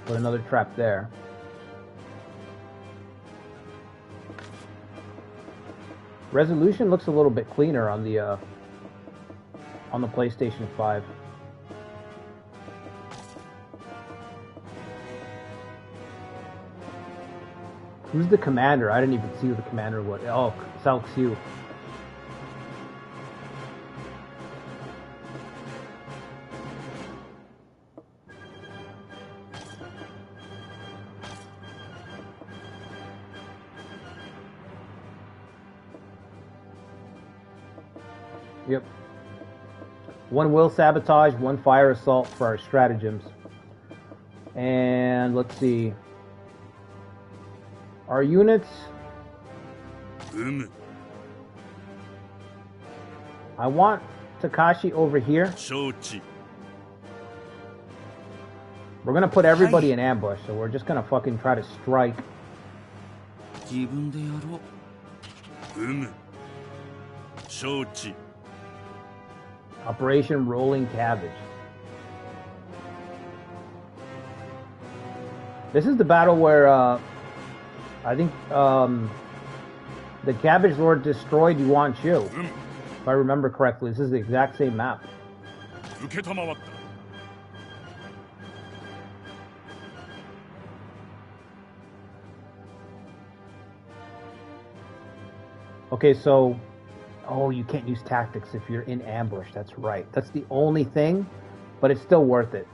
Put another trap there. Resolution looks a little bit cleaner on the PlayStation 5. Who's the commander? I didn't even see who the commander was. Oh, Sao Xiu. Yep. 1 will sabotage, 1 fire assault for our stratagems. And let's see. Our units. I want Takashi over here. We're gonna put everybody in ambush, so we're just gonna fucking try to strike. Operation Rolling Cabbage. This is the battle where I think the Cabbage Lord destroyed Yuan Shu. If I remember correctly, this is the exact same map. Okay, so... Oh, you can't use tactics if you're in ambush. That's right. That's the only thing, but it's still worth it.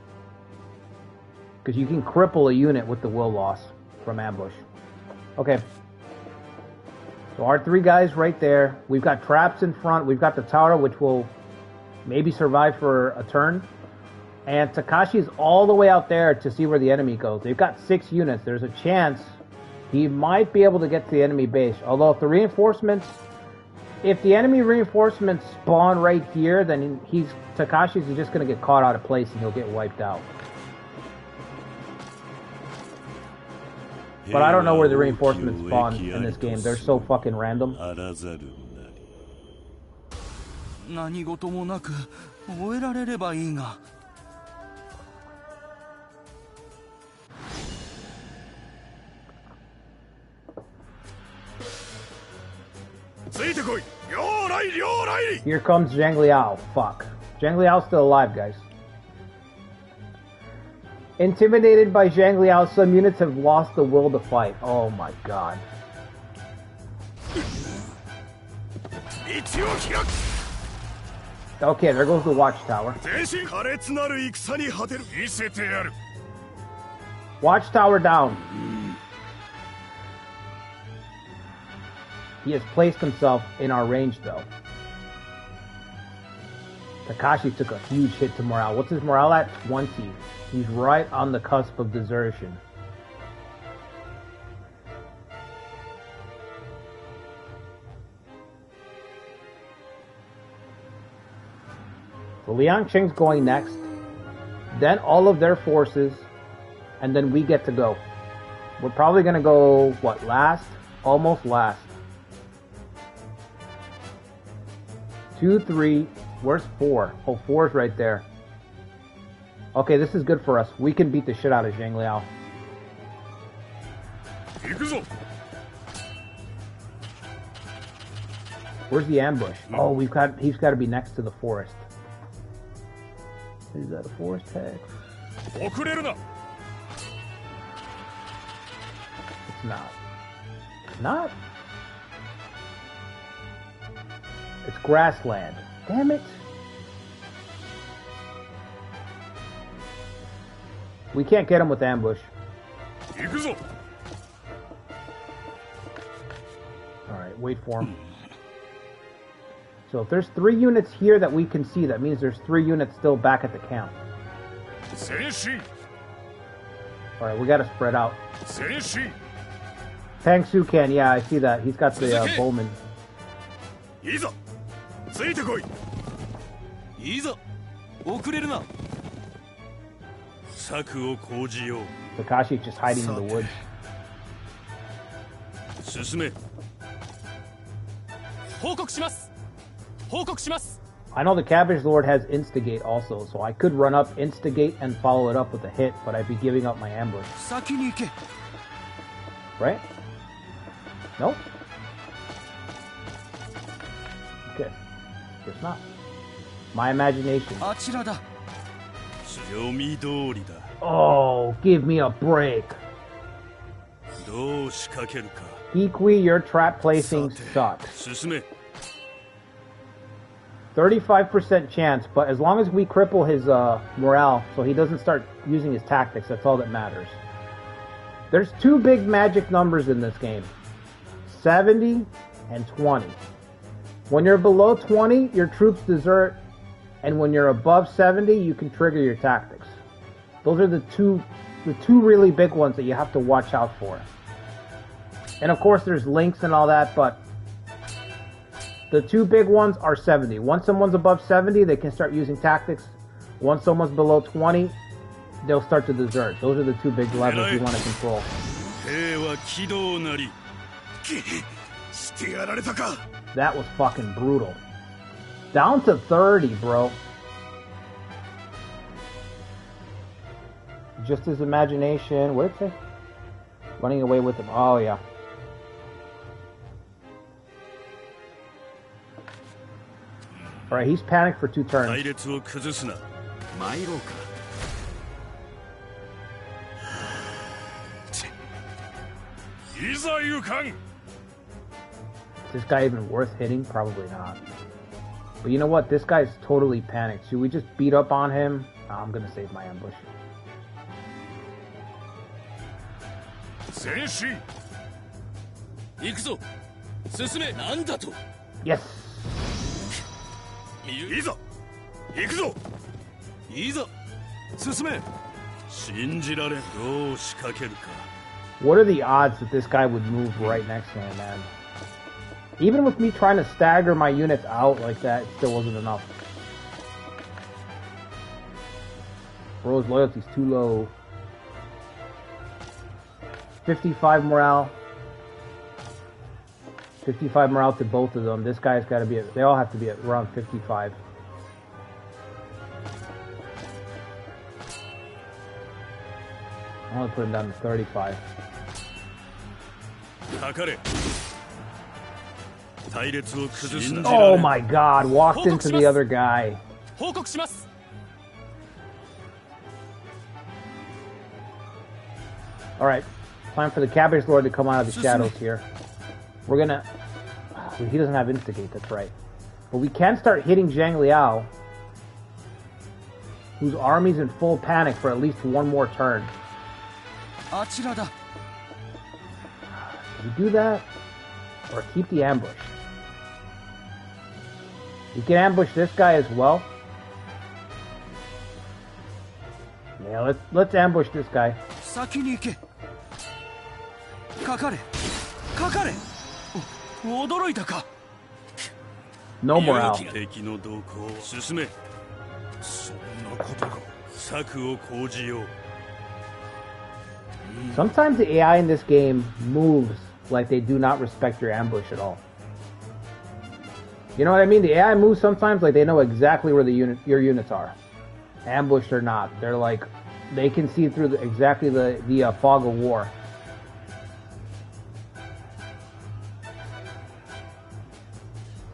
Because you can cripple a unit with the will loss from ambush. Okay. So our 3 guys right there. We've got traps in front. We've got the tower, which will maybe survive for a turn. And Takashi's all the way out there to see where the enemy goes. They've got 6 units. There's a chance he might be able to get to the enemy base. Although if the reinforcements... If the enemy reinforcements spawn right here, then Takashi's just going to get caught out of place and he'll get wiped out. But I don't know where the reinforcements spawn in this game. They're so fucking random. 何事もなく終えられればいいが。Here comes Zhang Liao. Fuck. Zhang Liao's still alive, guys. Intimidated by Zhang Liao, some units have lost the will to fight. Oh my god. Okay, there goes the watchtower. Watchtower down. He has placed himself in our range, though. Takashi took a huge hit to morale. What's his morale at? 20. He's right on the cusp of desertion. So Liang Qing's going next. Then all of their forces. And then we get to go. We're probably going to go, what, last? Almost last. 2, 3, where's 4? Oh, 4 is right there. Okay, this is good for us. We can beat the shit out of Zhang Liao. Where's the ambush? Oh, he's got to be next to the forest. Is that a forest hex? It's not. Not? It's grassland. Damn it. We can't get him with ambush. Alright, wait for him. So if there's 3 units here that we can see, that means there's 3 units still back at the camp. Alright, we gotta spread out. Pang Su can, yeah, I see that. He's got the bowman. Takashi's just hiding in the woods. I know the Cabbage Lord has Instigate also, so I could run up, Instigate, and follow it up with a hit, but I'd be giving up my ambush. Right? Nope. Okay. Guess not. My imagination. Oh, give me a break. Ikui, your trap placing sucks. 35% chance, but as long as we cripple his morale so he doesn't start using his tactics, that's all that matters. There's 2 big magic numbers in this game. 70 and 20. When you're below 20, your troops desert, and when you're above 70, you can trigger your tactics. Those are the two really big ones that you have to watch out for. And of course there's links and all that, but the 2 big ones are 70. Once someone's above 70, they can start using tactics. Once someone's below 20, they'll start to desert. Those are the 2 big levers you want to control. That was fucking brutal. Down to 30, bro. Just his imagination. What did it say? Running away with him. Oh, yeah. Alright, he's panicked for 2 turns. Is this guy even worth hitting? Probably not. But you know what? This guy's totally panicked. Should we just beat up on him? I'm gonna save my ambush. Yes! What are the odds that this guy would move right next to him, man? Even with me trying to stagger my units out like that, it still wasn't enough. Bro's loyalty's too low. 55 morale. 55 morale to both of them. This guy's got to be at, they all have to be at around 55. I'm gonna put him down to 35. Oh my god, walked into the other guy. Alright, time for the Cabbage Lord to come out of the shadows here. We're gonna... he doesn't have Instigate, that's right. But we can start hitting Zhang Liao, whose army's in full panic for at least 1 more turn. Do we do that? Or keep the ambush? We can ambush this guy as well. Yeah, let's ambush this guy. No morale. Sometimes the AI in this game moves like they do not respect your ambush at all. You know what I mean? The AI moves sometimes like they know exactly where your units are, ambushed or not. They're like, they can see through exactly the fog of war.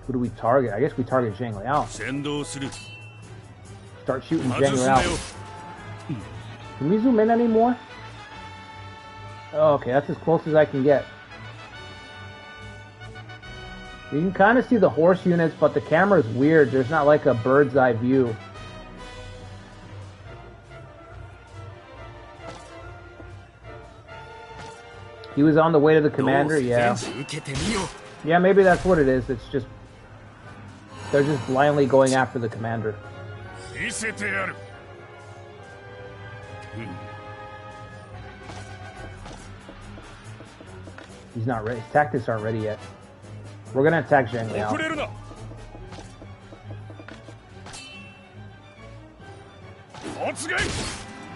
Who do we target? I guess we target Zhang Liao. Start shooting Zhang Liao. Can we zoom in anymore? Oh, okay, that's as close as I can get. You can kind of see the horse units, but the camera is weird. There's not like a bird's eye view. He was on the way to the commander, yeah. Yeah, maybe that's what it is. It's just... they're just blindly going after the commander. He's not ready. His tactics aren't ready yet. We're gonna attack Zhang Liao.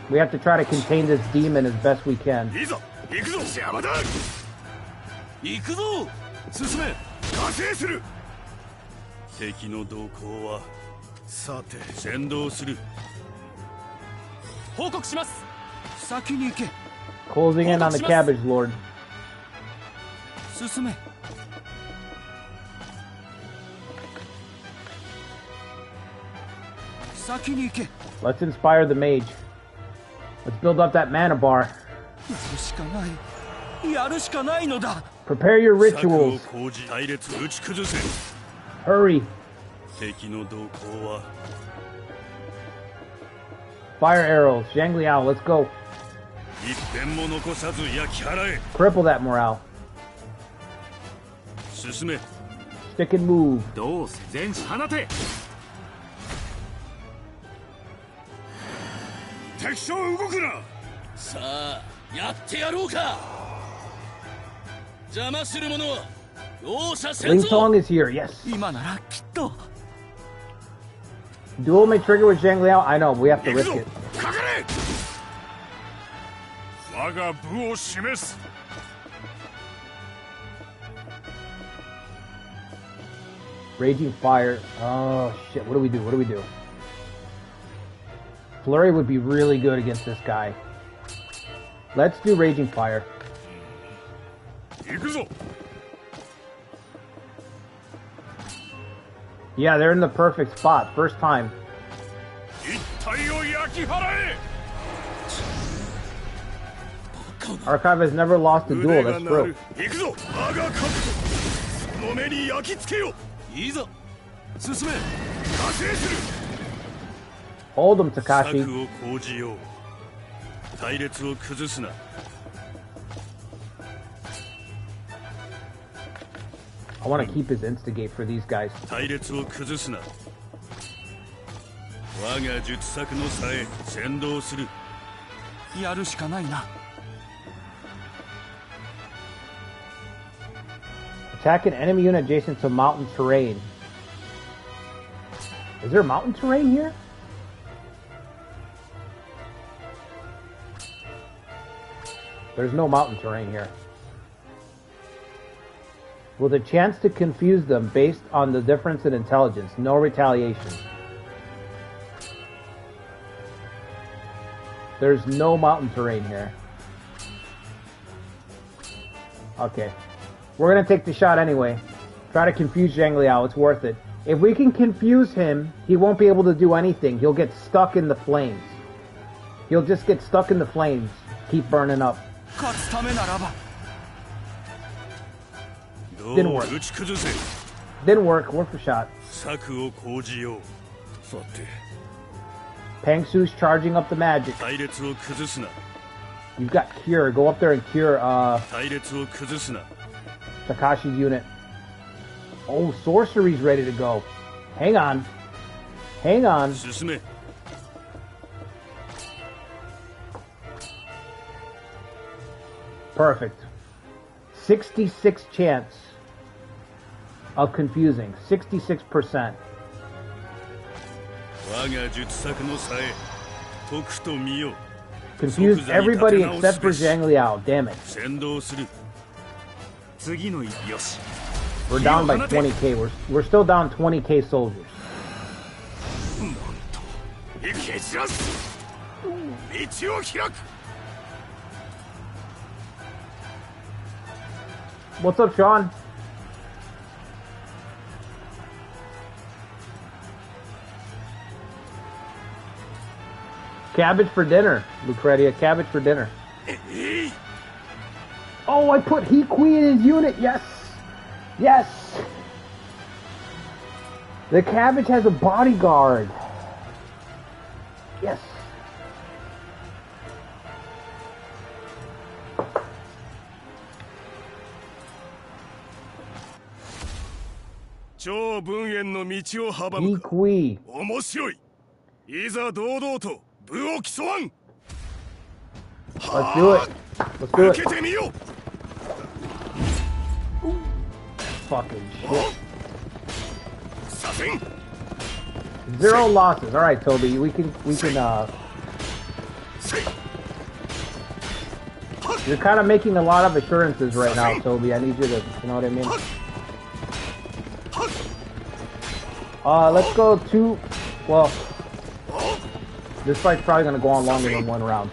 We have to try to contain this demon as best we can. Closing in on the cabbage lord. Let's inspire the mage. Let's build up that mana bar. Prepare your rituals. Hurry. Fire arrows. Zhang Liao, let's go. Cripple that morale. Stick and move. Ling Tong is here, yes. Duel may trigger with Zhang Liao. I know, we have to risk it. Raging fire. Oh shit, what do we do? What do we do? Flurry would be really good against this guy. Let's do Raging Fire. Yeah, they're in the perfect spot. First time. Archive has never lost a duel, that's true. Hold him, Takashi. I want to keep his instigate for these guys. Attack an enemy unit adjacent to mountain terrain. Is there mountain terrain here? There's no mountain terrain here. With a chance to confuse them based on the difference in intelligence. No retaliation. There's no mountain terrain here. Okay. We're going to take the shot anyway. Try to confuse Zhang Liao. It's worth it. If we can confuse him, he won't be able to do anything. He'll get stuck in the flames. He'll just get stuck in the flames. Keep burning up. Didn't work. Didn't work. Worth a shot. Pang Su's charging up the magic. You've got Cure. Go up there and cure Takashi's unit. Oh, Sorcery's ready to go. Hang on. Hang on. Perfect. 66 chance of confusing. 66%. Confused everybody except for Zhang Liao. Damn it. We're down by 20k. We're still down 20k soldiers. What's up, Sean? Cabbage for dinner, Lucretia. Cabbage for dinner. Oh, I put He Queen in his unit. Yes. Yes. The cabbage has a bodyguard. Yes. 超文縁の道を阻いいむか。クイ。面白い。いざ堂々と武を競わん。 Let's do it. Let's do 受 it. けてみよう。 Fucking shit. 左遷。 Zero losses. All right, Toby. We can. You're kind of making a lot of assurances right now, Toby. I need you to. You know what I mean? Let's go two. Well, this fight's probably gonna go on longer than one round.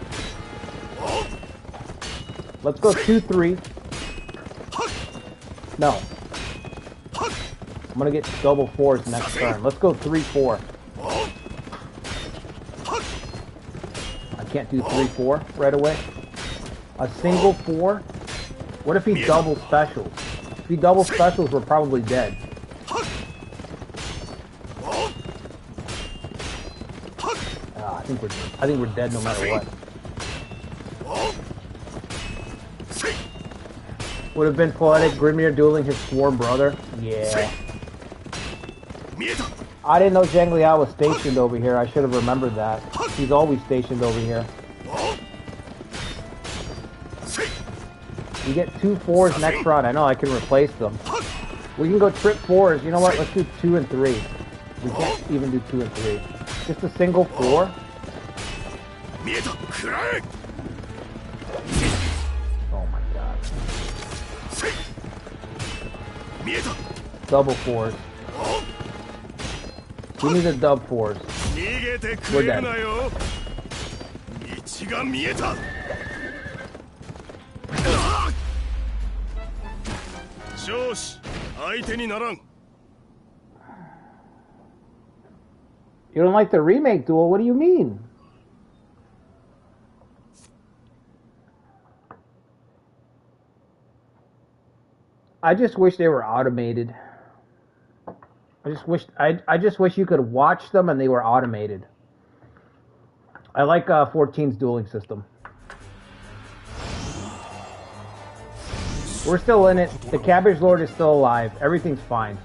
Let's go 2-3. No. I'm gonna get double fours next turn. Let's go 3-4. I can't do 3-4 right away. A single 4? What if he double specials? If he double specials, we're probably dead. I think we're dead no matter what. Would have been poetic, Grimir dueling his sworn brother. Yeah. I didn't know Zhang Liao was stationed over here. I should have remembered that. He's always stationed over here. You get 2 4s next round. I know I can replace them. We can go trip 4s. You know what? Let's do 2 and 3. We can't even do 2 and 3. Just a single 4. Oh my god. Double 4s. We need a dub 4s. We're dead. 道が見えた。少子、相手にならん。 You don't like the remake duel? What do you mean? I just wish they were automated. I just wish you could watch them and they were automated. I like 14's dueling system. We're still in it. The Cabbage Lord is still alive. Everything's fine.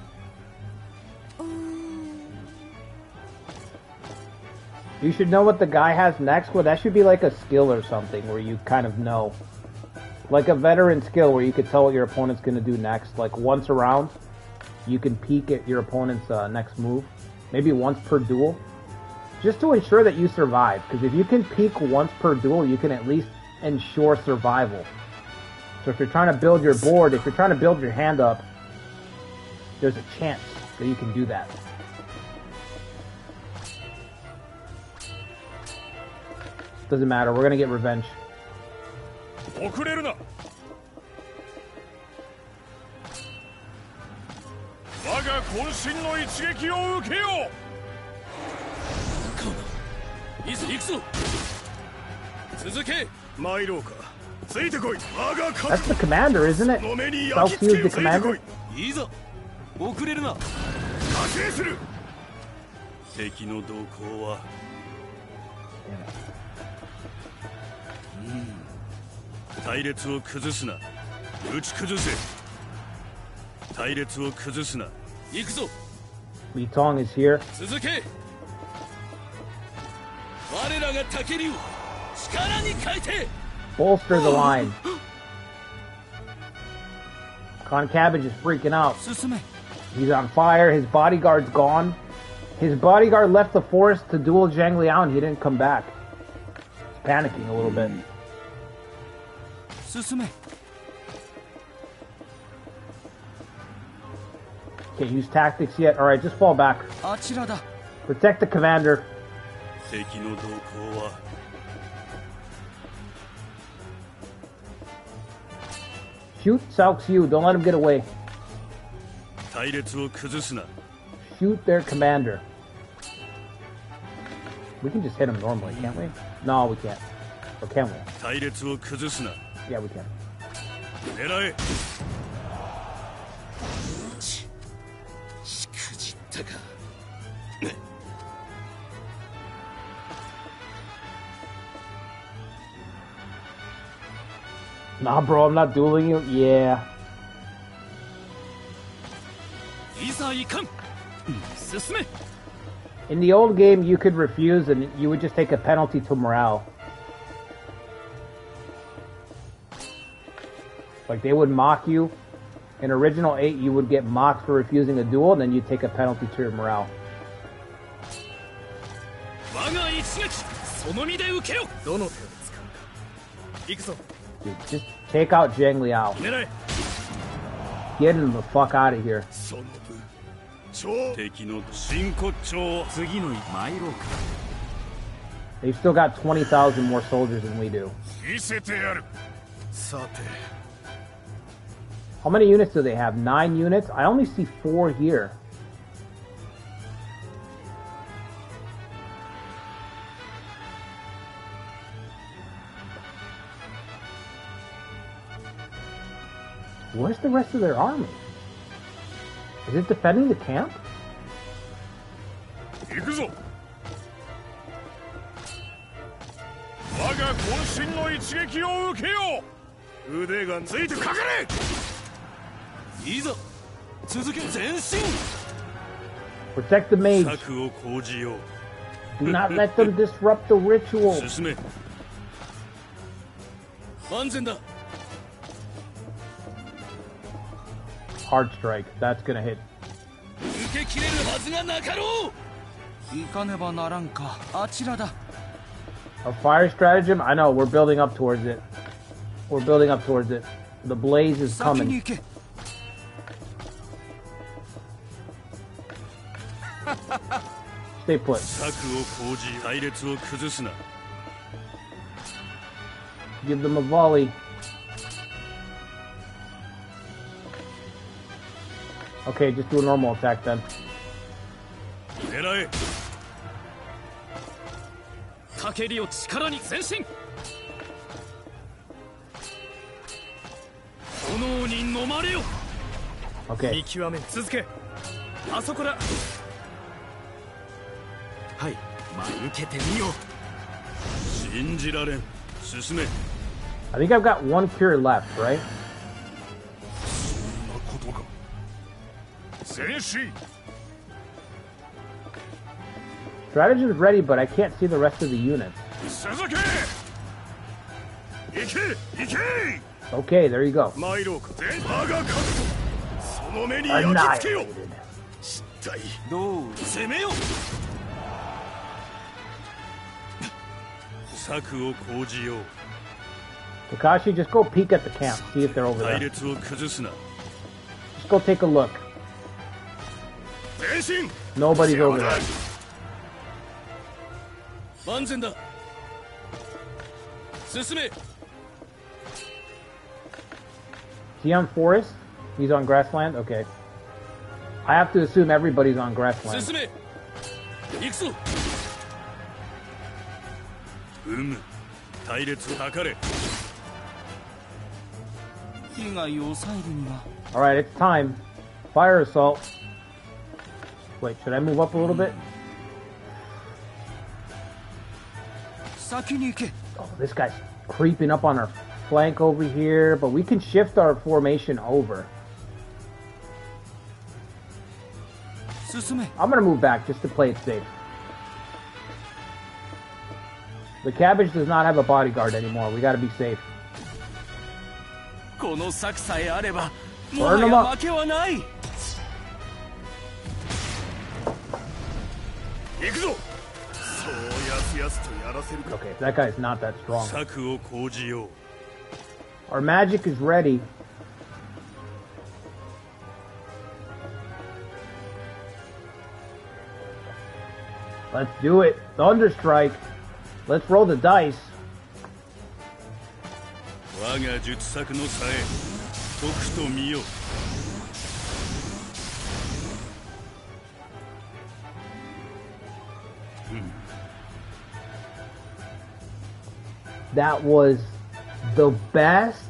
You should know what the guy has next. Well, that should be like a skill or something where you kind of know. Like a veteran skill where you could tell what your opponent's going to do next. Like once a round, you can peek at your opponent's next move. Maybe once per duel. Just to ensure that you survive. Because if you can peek once per duel, you can at least ensure survival. So if you're trying to build your board, if you're trying to build your hand up, there's a chance that you can do that. Doesn't matter, we're gonna get revenge. 遅れるな。我が渾身の一撃を受けよう。いず行くぞ。続け。参ろうか。ついてこい。我が That's the commander, isn't it? Southsea's the commander? いざ遅れるな。加勢する。敵の動向は。隊列を崩すな。打ち崩せ。隊列を崩すな。行くぞ。Li Tong is here. 続け。我らが竹竜、力に変えて。Bolster the line. Con Cabbage is freaking out. He's on fire. His bodyguard's gone. His bodyguard left the forest to duel Zhang Liao and he didn't come back. He's panicking a little bit. Can't use tactics yet. Alright, just fall back. Protect the commander. Shoot Cao Xiu. Don't let him get away. Shoot their commander. We can just hit him normally, can't we? No, we can't. Or can we? Yeah, we can. Nah, bro, I'm not dueling you. Yeah. いざいかん進め In the old game, you could refuse and you would just take a penalty to morale. Like, they would mock you. In original 8, you would get mocked for refusing a duel, and then you'd take a penalty to your morale. 我が一撃その身で受けよどの手を使うか行くぞ Dude, just take out Zhang Liao. 狙え Get him the fuck out of here. その分超敵の真骨頂次の参ろうか They've still got 20,000 more soldiers than we do. 見せてやるさて How many units do they have? 9 units? I only see 4 here. Where's the rest of their army? Is it defending the camp? 行くぞ我が渾身の一撃を受けよう腕がついてかかれいざ続け前進 Protect the mage. 策を講じよう Do not let them disrupt the ritual. 進め安全だ Hard strike. That's gonna hit. 受け切れるはずがなかろう行かねばならんかあちらだ A fire stratagem? I know, we're building up towards it. We're building up towards it. The blaze is 先に coming. 行け Stay put. 策を講じ隊列を崩すな Give them a volley. Okay, just do a normal attack then. 狙え竹利を力に前進炎に飲まれよ Okay. 見極め続けあそこだはい真受けてみよう信じられん進め I think I've got 1 cure left, right? そんなことが前進 Stratagem's ready, but I can't see the rest of the units. 続け行け行け Okay, there you go. 参ろうか我が勝つとその目に焼き付けよ Annihilated. 失態どう攻めよ策を講じよう Kakashi, just go peek at the camp, see if they're over 隊 there. 列を崩すな Just go take a look. 前進 Nobody's over there. 万全だ進め Is he on forest? He's on grassland? Okay. I have to assume everybody's on grassland. 進め行くぞ隊列を測れ被害を抑えるには Alright, it's time. Fire assault. Wait, should I move up a little bit? 先に行け Oh, this guy's creeping up on our flank over here, but we can shift our formation over. 進め I'm gonna move back just to play it safe. The cabbage does not have a bodyguard anymore. We gotta be safe. この策さえあればも Burn は them や up. 負けはない行くぞそうやすやすとやらせるか Okay, that guy's not that strong. 策を講じよう Our magic is ready. Let's do it. Thunderstrike. Let's roll the dice. 我が術策のさえ解くと見よ That was the best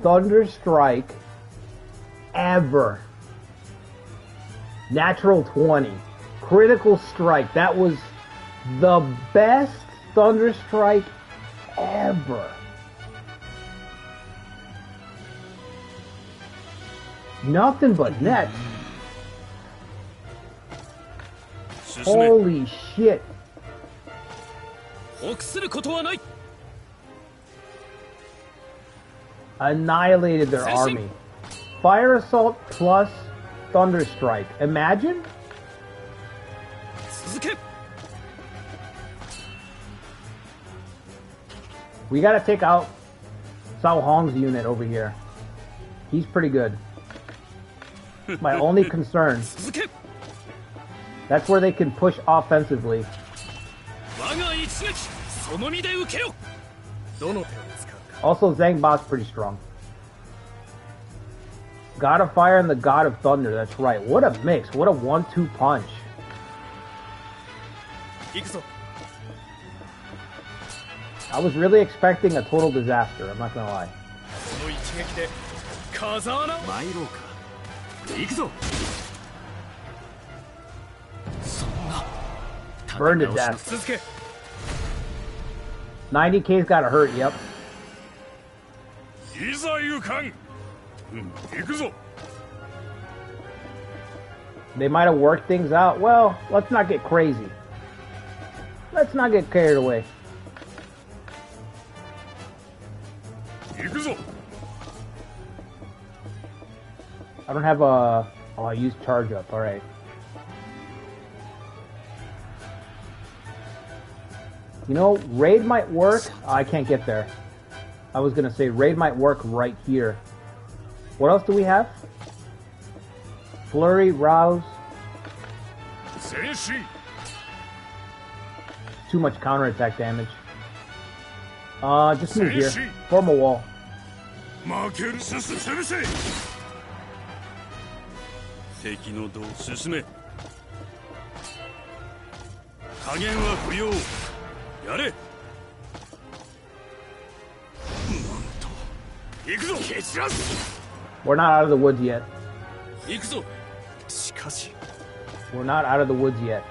Thunderstrike ever. Natural 20. Critical strike. That was the best Thunderstrike ever. Nothing but nets. Holy shit. Annihilated their army. Fire Assault plus Thunder Strike. Imagine? We gotta take out Cao Hong's unit over here. He's pretty good. My only concern. That's where they can push offensively. Also, Zhang Ba's pretty strong. God of Fire and the God of Thunder, that's right. What a mix. What a 1-2 punch. I was really expecting a total disaster, I'm not gonna lie. Burned to death. 90k's gotta hurt, yep. They might have worked things out. Well, let's not get crazy. Let's not get carried away. I don't have a... Oh, I used charge up. Alright. You know, raid might work. Oh, I can't get there. I was gonna say raid might work right here. What else do we have? Flurry, Rouse. Too much counterattack damage. Just move here. Form a wall. We're not out of the woods yet. We're not out of the woods yet.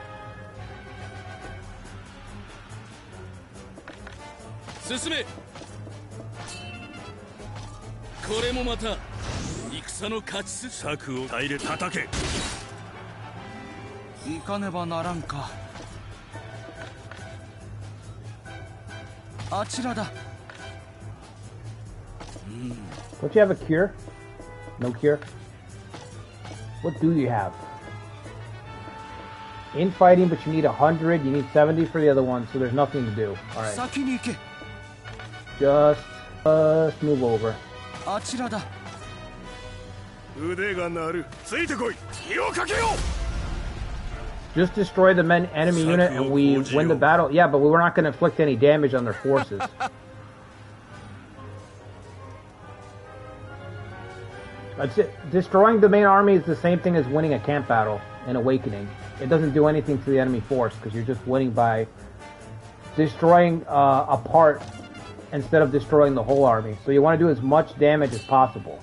Don't you have a cure? No cure? What do you have? Infighting, but you need 100. You need 70 for the other one, so there's nothing to do. Alright. Just move over. Just destroy the enemy unit and we win the battle. Yeah, but we were not going to inflict any damage on their forces. That's it. Destroying the main army is the same thing as winning a camp battle in Awakening. It doesn't do anything to the enemy force because you're just winning by destroying a part instead of destroying the whole army. So you want to do as much damage as possible.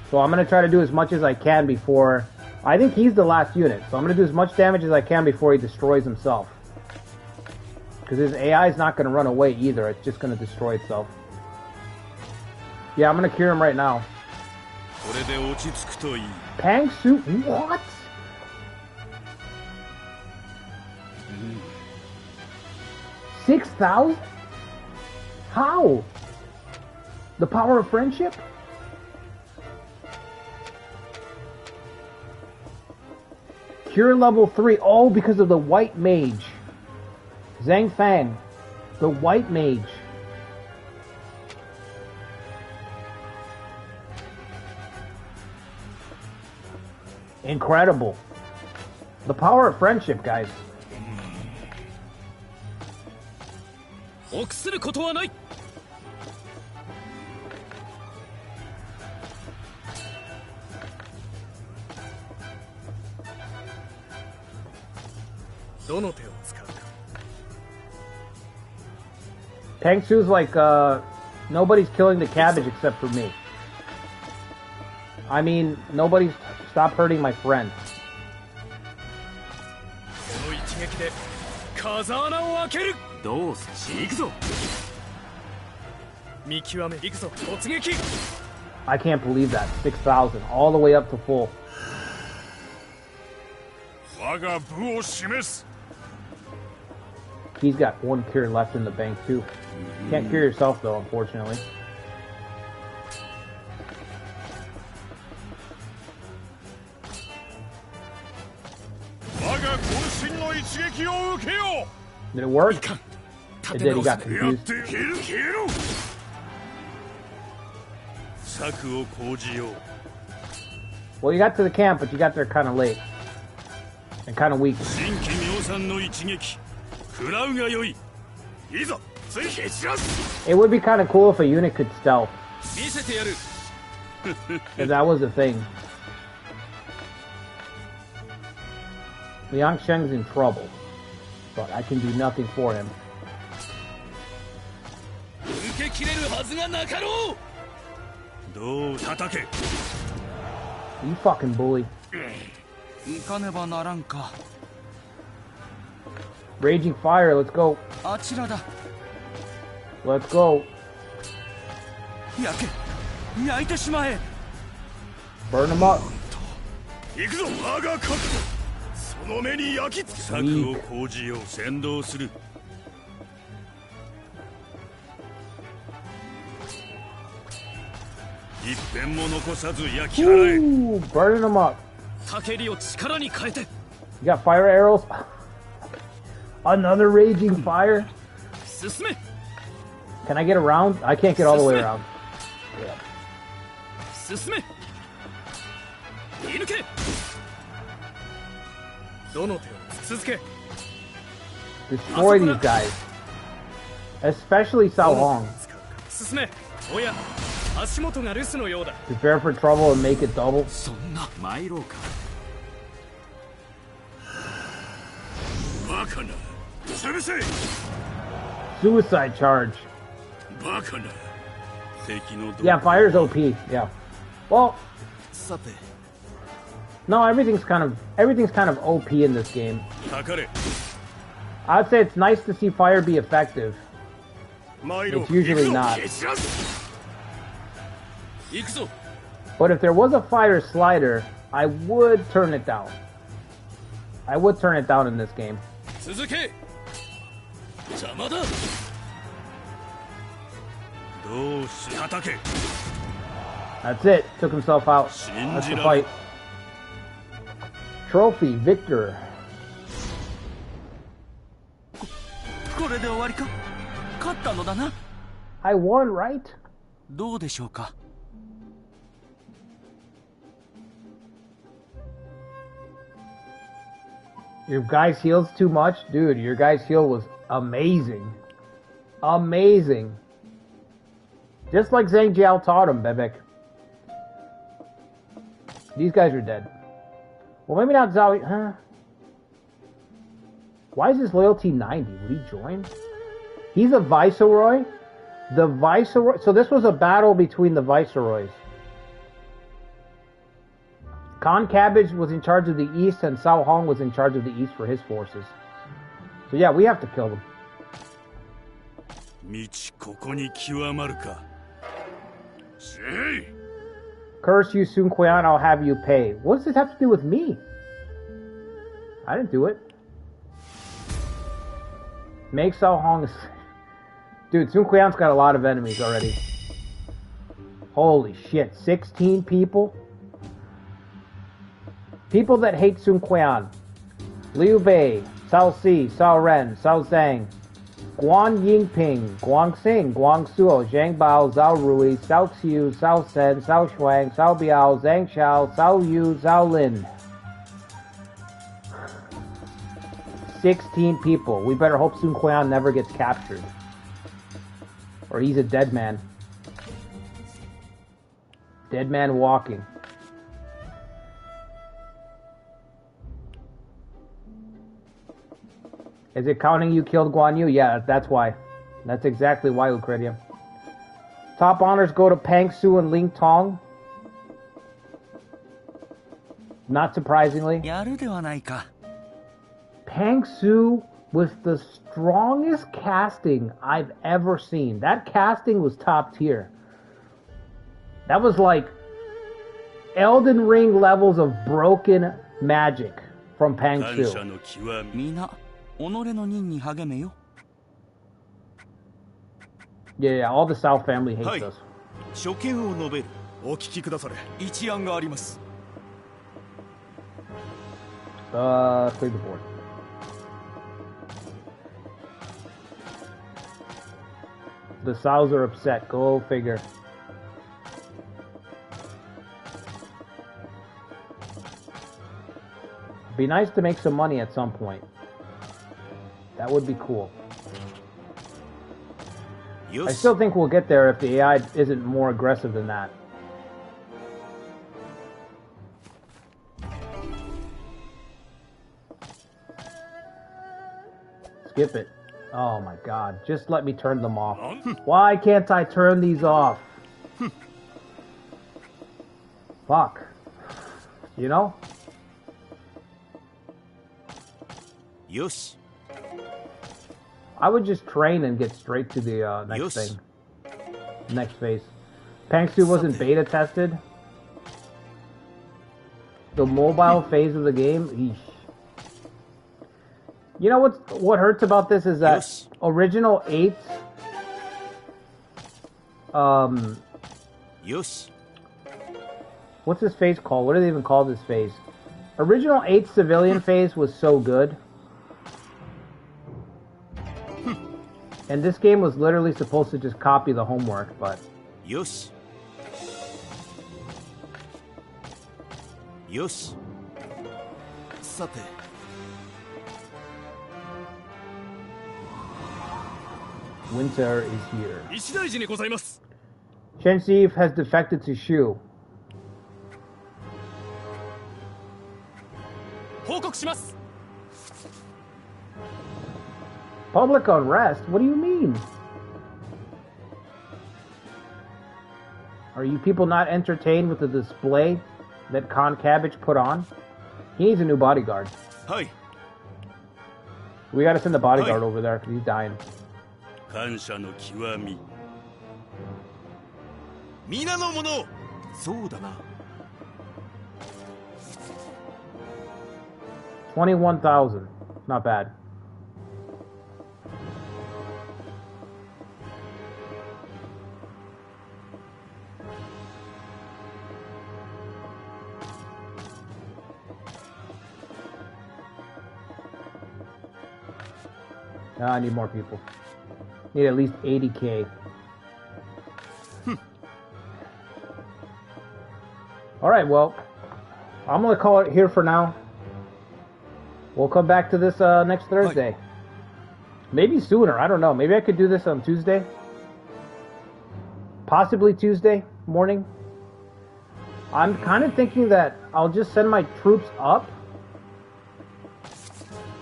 So I'm going to try to do as much as I can before... I think he's the last unit, so I'm going to do as much damage as I can before he destroys himself. Because his AI is not going to run away either, it's just going to destroy itself. Yeah, I'm going to cure him right now. Pang Su... What? 6,000? How? The power of friendship? Cure level 3. Oh, because of the white mage. Zhang Fang. The white mage. Incredible. The power of friendship, guys. Pang Su's like, nobody's killing the cabbage except for me. I mean, nobody's... Stop hurting my friend. 見極め行くぞ突撃 I can't believe that. 6,000. All the way up to full. 我が部を示す He's got one cure left in the bank, too. Can't cure yourself, though, unfortunately. Did it work? It did. He got confused. 消えろ Well, you got to the camp, but you got there kind of late. And kind of weak. 新規妙算の一撃食らうがよいいざ追撃します It would be kind of cool if a unit could stealth. 見せてやる If that was a thing. Liang Sheng's in trouble. But I can do nothing for him. 受け切れるはずがなかろうどう叩け You fucking bully. 行かねばならんか Raging fire, let's go. あちらだ Let's go. 焼いてしまえ Burn him up. 行くぞ我が覚悟その目に焼き付け策を講じよう先導する一片も残さず焼き払え Ooh, burning them up. 叫りを力に変えて You got fire arrows? Another raging fire? 進め Can I get around? I can't get all the way around. Yeah. 進め射抜けどの手を続け Destroy these guys. Especially Sao Hong. 進めおや足元が留守のようだ Prepare for trouble and make it double. そんな参ろうかバカな潰せ Suicide charge. バカな敵の Yeah, fire's OP. Yeah. Well, さて no, everything's kind of OP in this game. かかれ I'd say it's nice to see fire be effective. 参ろう It's usually 行くぞ not. 蹴散らす行くぞ But if there was a fire slider, I would turn it down. I would turn it down in this game. 続け邪魔だどうし叩け That's it. Took himself out. That's the fight. Trophy, victor. これで終わりか勝ったのだな I won, right? どうでしょうか Your guy's heal's too much? Dude, your guy's heal was amazing. Amazing. Just like Zhang Jiao taught him, Bebek. These guys are dead. Well, maybe not Zhao... Huh? Why is his loyalty 90? Would he join? He's a viceroy? The viceroy... So this was a battle between the viceroys. Khan Cabbage was in charge of the east, and Sao Hong was in charge of the east for his forces. So yeah, we have to kill them. 道ここに極まるかせい Curse you, Sun Quan, I'll have you pay. What does this have to do with me? I didn't do it. Make Sao Hong... Dude, Sun Quan's got a lot of enemies already. Holy shit, 16 people? People that hate Sun Quan. Liu Bei, Cao Si, Cao Ren, Cao Zhang, Guan Yingping, Guang Xing, Guang Suo, Zhang Bao, Zhao Rui, Cao Xiu, Cao Sen, Cao Shuang, Cao Biao, Zhang Xiao, Cao Yu, Zhao Lin. 16 people. We better hope Sun Quan never gets captured. Or he's a dead man. Dead man walking. Is it counting you killed Guan Yu? Yeah, that's why. That's exactly why, Lucretia. Top honors go to Pang Su and Ling Tong. Not surprisingly. やるではないか Pang Su with the strongest casting I've ever seen. That casting was top tier. That was like Elden Ring levels of broken magic from Pang Su. 皆己の任に励めよ。 Yeah, all the South family hates us. 所見を述べる。お聞きくだされ。一案があります。Clear the board. The Sows are upset. Go figure. Be nice to make some money at some point. That would be cool. I still think we'll get there if the AI isn't more aggressive than that. Skip it. Oh my god. Just let me turn them off. Why can't I turn these off? Fuck. You know? Yosh. I would just train and get straight to the next thing. Next phase. Pang Su wasn't beta tested. The mobile phase of the game, eesh. You know what hurts about this is that original 8's Yosh. what's this phase called? What do they even call this phase? Original 8's civilian phase was so good. And this game was literally supposed to just copy the homework, but... Yosh. Yosh. Sate. Winter is here. 一大事にございます。 Shensief has defected to Shu. 報告します。 Public unrest? What do you mean? Are you people not entertained with the display that Con Cabbage put on? He needs a new bodyguard. Hi. We gotta send the bodyguard over there because he's dying. 感謝の極み。皆の者。そうだな。 21,000. Not bad. I need more people. Need at least 80k. Alright, well, I'm gonna call it here for now. We'll come back to this next Thursday. Maybe sooner, I don't know. Maybe I could do this on Tuesday. Possibly Tuesday morning. I'm kind of thinking that I'll just send my troops up.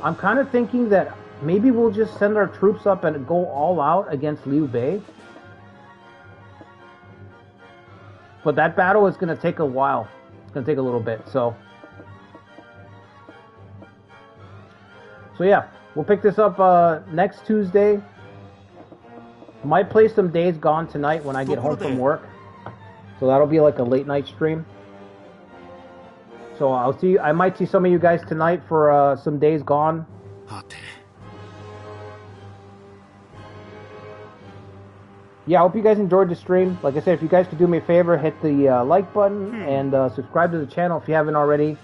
I'm kind of thinking that maybe we'll just send our troops up and go all out against Liu Bei. But that battle is going to take a while. It's going to take a little bit, so yeah, we'll pick this up next Tuesday. Might play some Days Gone tonight when I get home from work. So that'll be like a late night stream. So I might see some of you guys tonight for some Days Gone. Yeah, I hope you guys enjoyed the stream. Like I said, if you guys could do me a favor, hit the like button and subscribe to the channel if you haven't already.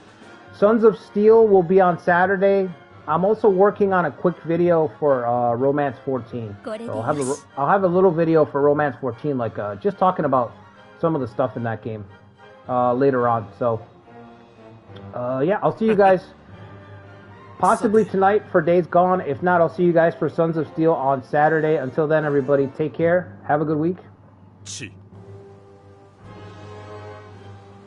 Sons of Steel will be on Saturday. I'm also working on a quick video for Romance 14. So I'll have a little video for Romance 14, like just talking about some of the stuff in that game later on. So yeah, I'll see you guys possibly tonight for Days Gone. If not, I'll see you guys for Sons of Steel on Saturday. Until then, everybody, take care. Have a good week.